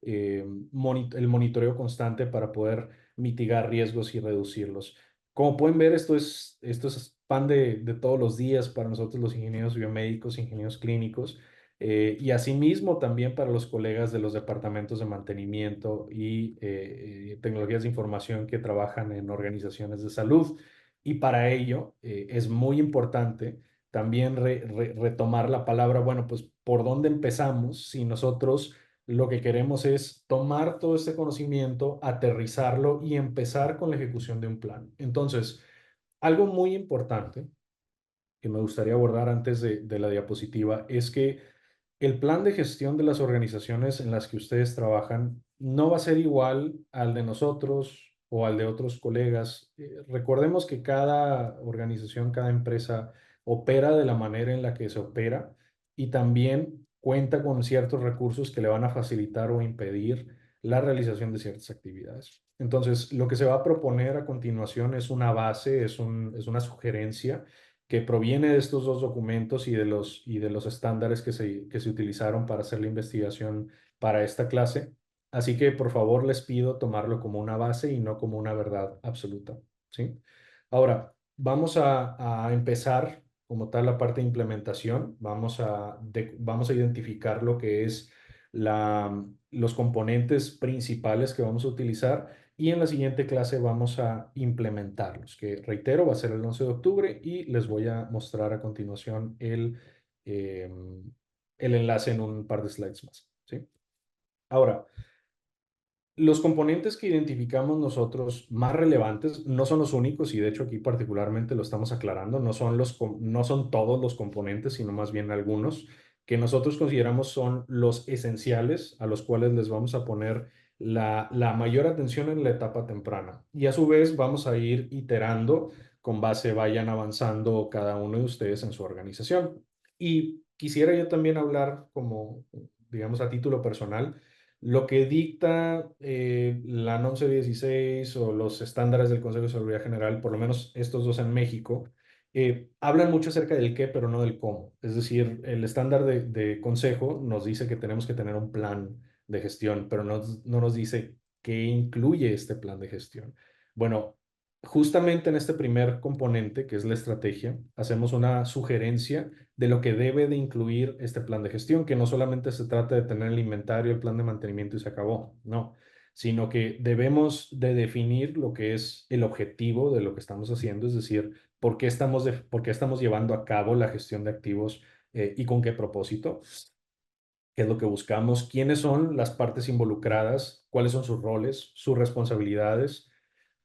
el monitoreo constante para poder mitigar riesgos y reducirlos. Como pueden ver, esto es pan de todos los días para nosotros los ingenieros biomédicos, ingenieros clínicos, y asimismo también para los colegas de los departamentos de mantenimiento y tecnologías de información que trabajan en organizaciones de salud. Y para ello es muy importante también retomar la palabra, bueno, pues ¿por dónde empezamos si nosotros lo que queremos es tomar todo este conocimiento, aterrizarlo y empezar con la ejecución de un plan? Entonces, algo muy importante que me gustaría abordar antes de la diapositiva es que el plan de gestión de las organizaciones en las que ustedes trabajan no va a ser igual al de nosotros o al de otros colegas. Recordemos que cada organización, cada empresa opera de la manera en la que se opera y también cuenta con ciertos recursos que le van a facilitar o impedir la realización de ciertas actividades. Entonces, lo que se va a proponer a continuación es una base, es una sugerencia que proviene de estos dos documentos y de los estándares que se utilizaron para hacer la investigación para esta clase. Así que, por favor, les pido tomarlo como una base y no como una verdad absoluta, ¿sí? Ahora, vamos a empezar como tal la parte de implementación. Vamos a identificar lo que es los componentes principales que vamos a utilizar y en la siguiente clase vamos a implementarlos, que reitero, va a ser el 11 de octubre y les voy a mostrar a continuación el enlace en un par de slides más, ¿sí? Ahora, los componentes que identificamos nosotros más relevantes no son los únicos y de hecho aquí particularmente lo estamos aclarando, no son todos los componentes, sino más bien algunos que nosotros consideramos son los esenciales a los cuales les vamos a poner la mayor atención en la etapa temprana. Y a su vez vamos a ir iterando con base vayan avanzando cada uno de ustedes en su organización. Y quisiera yo también hablar como, digamos, a título personal lo que dicta la NOM 16 o los estándares del Consejo de Seguridad General, por lo menos estos dos en México, hablan mucho acerca del qué, pero no del cómo. Es decir, el estándar de Consejo nos dice que tenemos que tener un plan de gestión, pero no nos dice qué incluye este plan de gestión. Bueno, justamente en este primer componente, que es la estrategia, hacemos una sugerencia de lo que debe de incluir este plan de gestión, que no solamente se trata de tener el inventario, el plan de mantenimiento y se acabó, no, sino que debemos de definir lo que es el objetivo de lo que estamos haciendo, es decir, por qué estamos llevando a cabo la gestión de activos y con qué propósito, qué es lo que buscamos, quiénes son las partes involucradas, cuáles son sus roles, sus responsabilidades,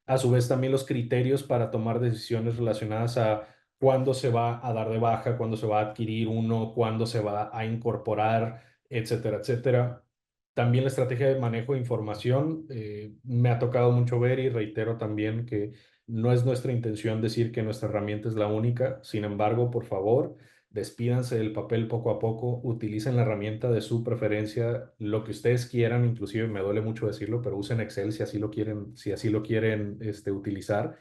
a su vez también los criterios para tomar decisiones relacionadas a cuándo se va a dar de baja, cuándo se va a adquirir uno, cuándo se va a incorporar, etcétera, etcétera. También la estrategia de manejo de información. Me ha tocado mucho ver y reitero también que no es nuestra intención decir que nuestra herramienta es la única. Sin embargo, por favor, despídanse del papel poco a poco, utilicen la herramienta de su preferencia, lo que ustedes quieran, inclusive me duele mucho decirlo, pero usen Excel si así lo quieren, si así lo quieren utilizar,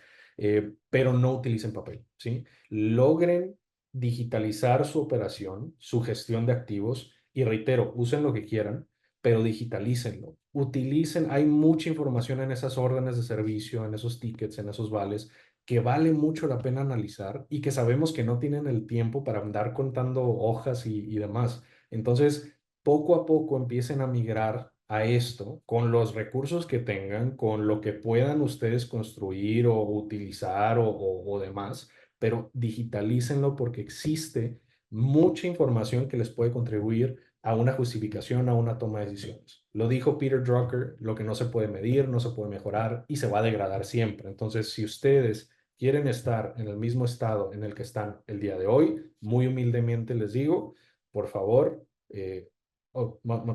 pero no utilicen papel, ¿sí? Logren digitalizar su operación, su gestión de activos y reitero, usen lo que quieran, pero digitalícenlo. Utilicen, hay mucha información en esas órdenes de servicio, en esos tickets, en esos vales que vale mucho la pena analizar y que sabemos que no tienen el tiempo para andar contando hojas y demás. Entonces, poco a poco empiecen a migrar a esto con los recursos que tengan, con lo que puedan ustedes construir o utilizar o demás, pero digitalícenlo porque existe mucha información que les puede contribuir a una justificación, a una toma de decisiones. Lo dijo Peter Drucker, lo que no se puede medir, no se puede mejorar y se va a degradar siempre. Entonces, si ustedes quieren estar en el mismo estado en el que están el día de hoy, muy humildemente les digo, por favor,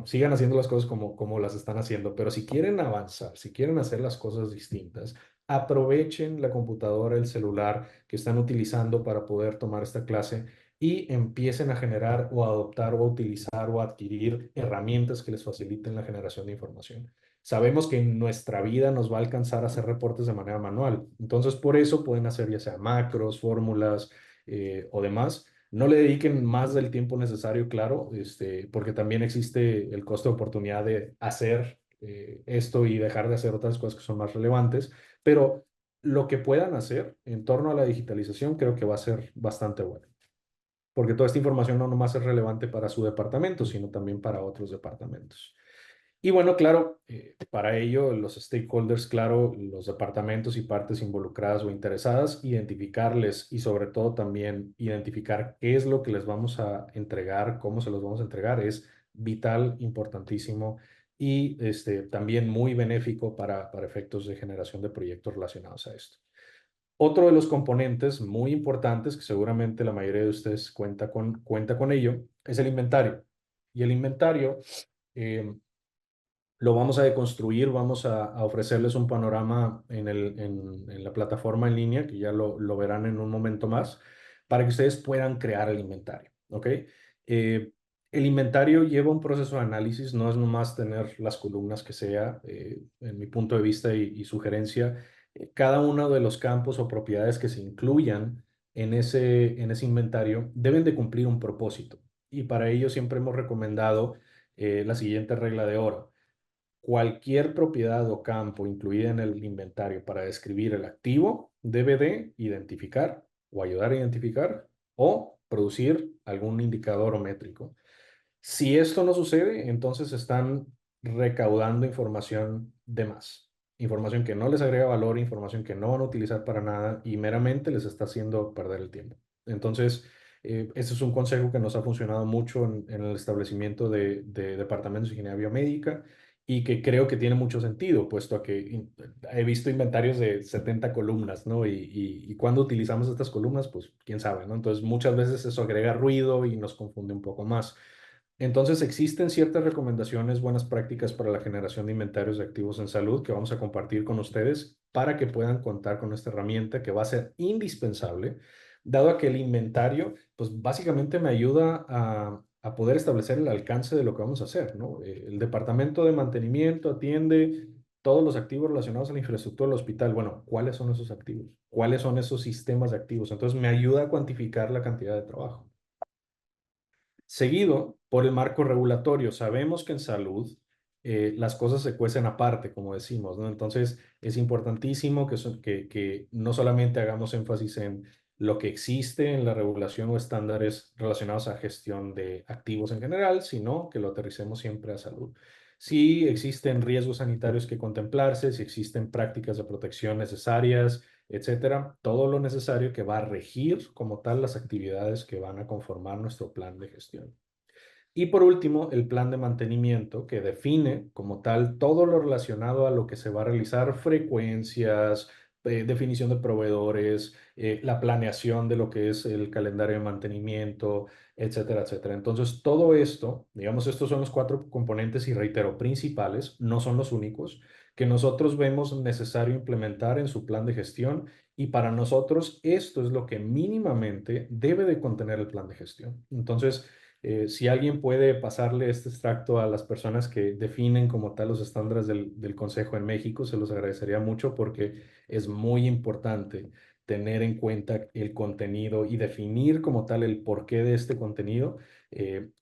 sigan haciendo las cosas como las están haciendo, pero si quieren avanzar, si quieren hacer las cosas distintas, aprovechen la computadora, el celular que están utilizando para poder tomar esta clase y empiecen a generar o a adoptar o a utilizar o a adquirir herramientas que les faciliten la generación de información. Sabemos que en nuestra vida nos va a alcanzar a hacer reportes de manera manual. Entonces, por eso pueden hacer ya sea macros, fórmulas o demás. No le dediquen más del tiempo necesario, claro, porque también existe el costo de oportunidad de hacer esto y dejar de hacer otras cosas que son más relevantes, pero lo que puedan hacer en torno a la digitalización creo que va a ser bastante bueno, porque toda esta información no nomás es relevante para su departamento, sino también para otros departamentos. Y bueno, claro, para ello los stakeholders, claro, los departamentos y partes involucradas o interesadas, identificarles y sobre todo también identificar qué es lo que les vamos a entregar, cómo se los vamos a entregar, es vital, importantísimo y también muy benéfico para efectos de generación de proyectos relacionados a esto. Otro de los componentes muy importantes, que seguramente la mayoría de ustedes cuenta con ello, es el inventario. Y el inventario eh, lo vamos a deconstruir, vamos a ofrecerles un panorama en la plataforma en línea, que ya lo verán en un momento más, para que ustedes puedan crear el inventario, ¿ok? El inventario lleva un proceso de análisis, no es nomás tener las columnas que sea, en mi punto de vista y sugerencia, cada uno de los campos o propiedades que se incluyan en ese inventario deben de cumplir un propósito. Y para ello siempre hemos recomendado la siguiente regla de oro. Cualquier propiedad o campo incluida en el inventario para describir el activo debe de identificar o ayudar a identificar o producir algún indicador o métrico. Si esto no sucede, entonces están recaudando información de más. Información que no les agrega valor, información que no van a utilizar para nada y meramente les está haciendo perder el tiempo. Entonces, ese es un consejo que nos ha funcionado mucho en el establecimiento de departamentos de ingeniería biomédica y que creo que tiene mucho sentido, puesto a que he visto inventarios de 70 columnas, ¿no? Y cuando utilizamos estas columnas, pues quién sabe, ¿no? Entonces, muchas veces eso agrega ruido y nos confunde un poco más. Entonces, existen ciertas recomendaciones, buenas prácticas para la generación de inventarios de activos en salud que vamos a compartir con ustedes para que puedan contar con esta herramienta que va a ser indispensable, dado a que el inventario, pues básicamente me ayuda a poder establecer el alcance de lo que vamos a hacer, ¿no? El departamento de mantenimiento atiende todos los activos relacionados a la infraestructura del hospital. Bueno, ¿cuáles son esos activos? ¿Cuáles son esos sistemas de activos? Entonces, me ayuda a cuantificar la cantidad de trabajo. Seguido por el marco regulatorio. Sabemos que en salud las cosas se cuecen aparte, como decimos, ¿no? Entonces es importantísimo que no solamente hagamos énfasis en lo que existe en la regulación o estándares relacionados a gestión de activos en general, sino que lo aterricemos siempre a salud. Si existen riesgos sanitarios que contemplarse, si existen prácticas de protección necesarias, etcétera, todo lo necesario que va a regir como tal las actividades que van a conformar nuestro plan de gestión. Y por último, el plan de mantenimiento que define como tal todo lo relacionado a lo que se va a realizar, frecuencias, definición de proveedores, la planeación de lo que es el calendario de mantenimiento, etcétera, etcétera. Entonces, todo esto, digamos, estos son los cuatro componentes y reitero, principales, no son los únicos, que nosotros vemos necesario implementar en su plan de gestión y para nosotros esto es lo que mínimamente debe de contener el plan de gestión. Entonces, si alguien puede pasarle este extracto a las personas que definen como tal los estándares del Consejo en México, se los agradecería mucho porque es muy importante tener en cuenta el contenido y definir como tal el porqué de este contenido.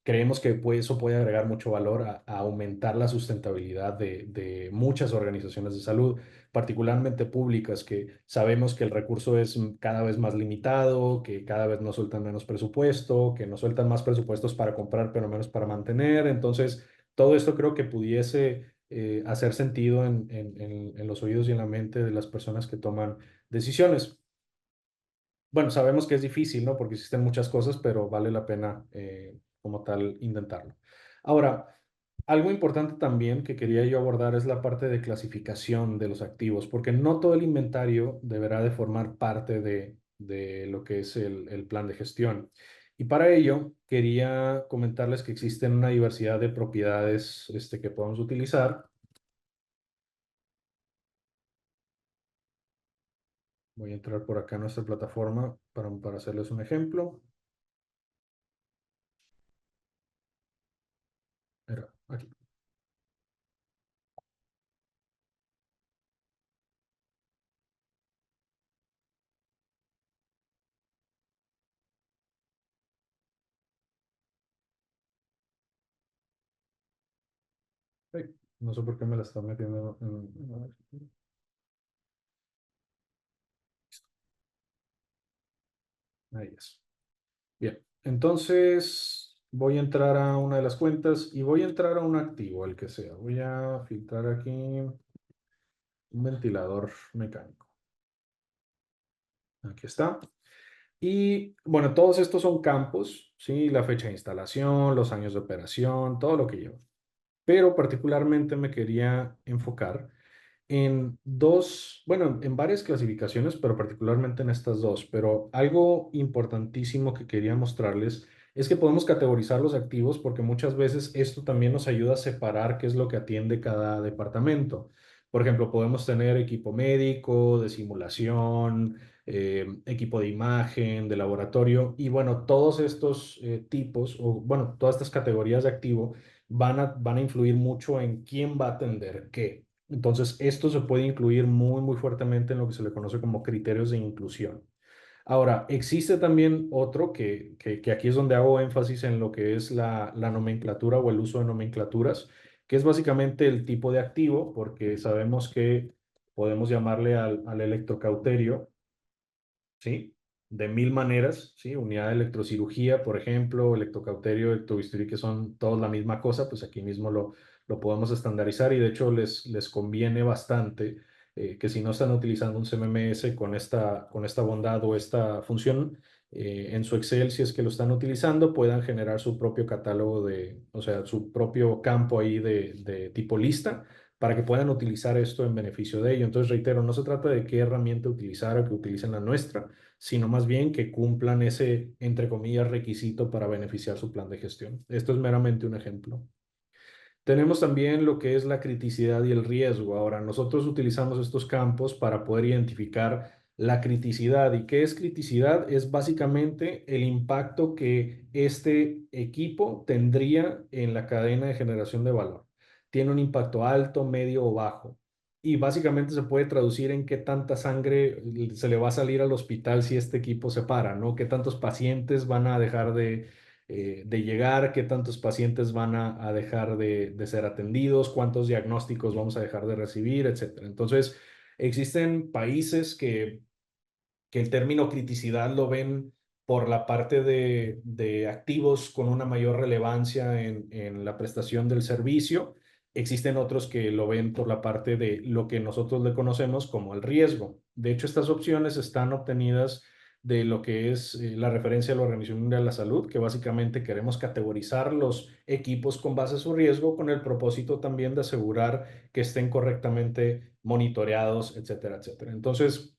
Creemos que eso puede agregar mucho valor a aumentar la sustentabilidad de muchas organizaciones de salud, particularmente públicas, que sabemos que el recurso es cada vez más limitado, que cada vez nos sueltan menos presupuesto, que nos sueltan más presupuestos para comprar, pero menos para mantener. Entonces, todo esto creo que pudiese hacer sentido en los oídos y en la mente de las personas que toman decisiones. Bueno, sabemos que es difícil, ¿no? Porque existen muchas cosas, pero vale la pena como tal intentarlo. Ahora, algo importante también que quería yo abordar es la parte de clasificación de los activos, porque no todo el inventario deberá de formar parte de lo que es el plan de gestión. Y para ello, quería comentarles que existen una diversidad de propiedades que podemos utilizar. Voy a entrar por acá a nuestra plataforma para hacerles un ejemplo. Era aquí. Ay, no sé por qué me la está metiendo ahí es. Bien, entonces voy a entrar a una de las cuentas y voy a entrar a un activo, el que sea. Voy a filtrar aquí un ventilador mecánico. Aquí está. Y bueno, todos estos son campos, ¿sí? La fecha de instalación, los años de operación, todo lo que lleva. Pero particularmente me quería enfocar en dos, bueno, en varias clasificaciones, pero particularmente en estas dos. Pero algo importantísimo que quería mostrarles es que podemos categorizar los activos porque muchas veces esto también nos ayuda a separar qué es lo que atiende cada departamento. Por ejemplo, podemos tener equipo médico, de simulación, equipo de imagen, de laboratorio, y bueno, todos estos tipos, o bueno, todas estas categorías de activo van a influir mucho en quién va a atender qué. Entonces, esto se puede incluir muy, muy fuertemente en lo que se le conoce como criterios de inclusión. Ahora, existe también otro que aquí es donde hago énfasis en lo que es la nomenclatura o el uso de nomenclaturas, que es básicamente el tipo de activo, porque sabemos que podemos llamarle al electrocauterio, ¿sí? De mil maneras, ¿sí? Unidad de electrocirugía, por ejemplo, electrocauterio, electrobisturí, que son todos la misma cosa, pues aquí mismo lo podemos estandarizar y de hecho les conviene bastante que si no están utilizando un CMMS con esta bondad o esta función, en su Excel, si es que lo están utilizando, puedan generar su propio catálogo o sea, su propio campo ahí de tipo lista para que puedan utilizar esto en beneficio de ello. Entonces, reitero, no se trata de qué herramienta utilizar o que utilicen la nuestra, sino más bien que cumplan ese, entre comillas, requisito para beneficiar su plan de gestión. Esto es meramente un ejemplo. Tenemos también lo que es la criticidad y el riesgo. Ahora, nosotros utilizamos estos campos para poder identificar la criticidad. ¿Y qué es criticidad? Es básicamente el impacto que este equipo tendría en la cadena de generación de valor. Tiene un impacto alto, medio o bajo. Y básicamente se puede traducir en qué tanta sangre se le va a salir al hospital si este equipo se para, ¿no? ¿Qué tantos pacientes van a dejar de llegar, qué tantos pacientes van a dejar de ser atendidos, cuántos diagnósticos vamos a dejar de recibir, etcétera? Entonces, existen países que el término criticidad lo ven por la parte de activos con una mayor relevancia en la prestación del servicio. Existen otros que lo ven por la parte de lo que nosotros le conocemos como el riesgo. De hecho, estas opciones están obtenidas de lo que es la referencia a la Organización Mundial de la Salud, que básicamente queremos categorizar los equipos con base a su riesgo, con el propósito también de asegurar que estén correctamente monitoreados, etcétera, etcétera. Entonces,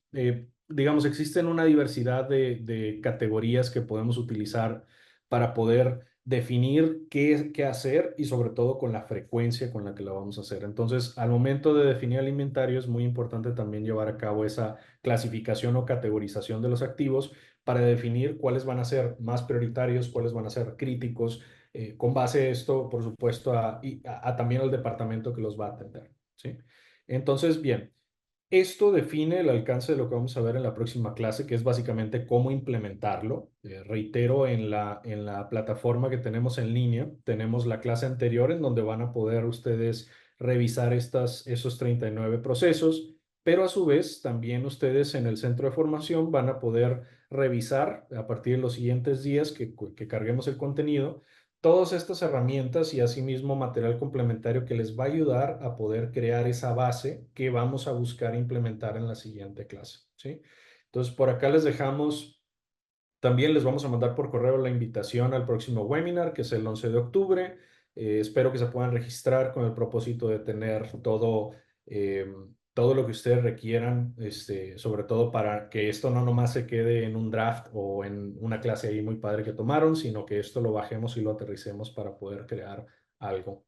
digamos, existen una diversidad de categorías que podemos utilizar para poder definir qué hacer y sobre todo con la frecuencia con la que lo vamos a hacer. Entonces, al momento de definir el inventario es muy importante también llevar a cabo esa clasificación o categorización de los activos para definir cuáles van a ser más prioritarios, cuáles van a ser críticos, con base a esto, por supuesto, a también al departamento que los va a atender, ¿sí? Entonces, bien. Esto define el alcance de lo que vamos a ver en la próxima clase, que es básicamente cómo implementarlo. Reitero, en la plataforma que tenemos en línea, tenemos la clase anterior en donde van a poder ustedes revisar esos 39 procesos, pero a su vez también ustedes en el centro de formación van a poder revisar a partir de los siguientes días que carguemos el contenido todas estas herramientas y asimismo material complementario que les va a ayudar a poder crear esa base que vamos a buscar implementar en la siguiente clase, ¿sí? Entonces, por acá les dejamos, también les vamos a mandar por correo la invitación al próximo webinar, que es el 11 de octubre. Espero que se puedan registrar con el propósito de tener eh, todo lo que ustedes requieran, sobre todo para que esto no nomás se quede en un draft o en una clase ahí muy padre que tomaron, sino que esto lo bajemos y lo aterricemos para poder crear algo.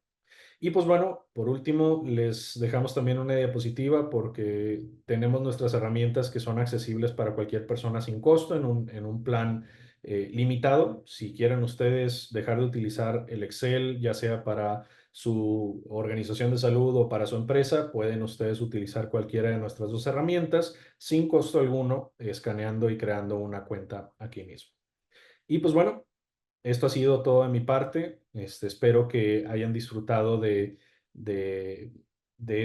Y pues bueno, por último, les dejamos también una diapositiva porque tenemos nuestras herramientas que son accesibles para cualquier persona sin costo en un plan limitado. Si quieren ustedes dejar de utilizar el Excel, ya sea para su organización de salud o para su empresa, pueden ustedes utilizar cualquiera de nuestras dos herramientas sin costo alguno, escaneando y creando una cuenta aquí mismo. Y pues bueno, esto ha sido todo de mi parte. Espero que hayan disfrutado de, de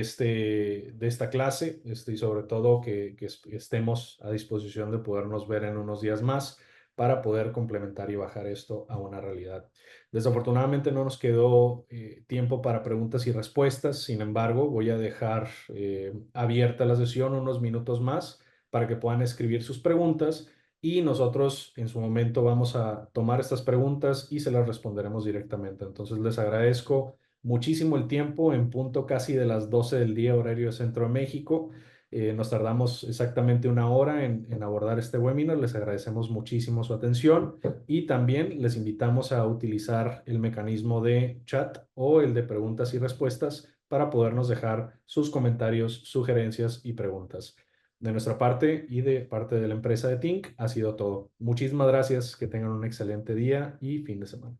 esta clase y sobre todo que estemos a disposición de podernos ver en unos días más para poder complementar y bajar esto a una realidad. Desafortunadamente no nos quedó tiempo para preguntas y respuestas. Sin embargo, voy a dejar abierta la sesión unos minutos más para que puedan escribir sus preguntas y nosotros en su momento vamos a tomar estas preguntas y se las responderemos directamente. Entonces les agradezco muchísimo el tiempo en punto casi de las 12 del día horario de Centro de México. Nos tardamos exactamente una hora en abordar este webinar. Les agradecemos muchísimo su atención y también les invitamos a utilizar el mecanismo de chat o el de preguntas y respuestas para podernos dejar sus comentarios, sugerencias y preguntas. De nuestra parte y de parte de la empresa de Tink ha sido todo. Muchísimas gracias, que tengan un excelente día y fin de semana.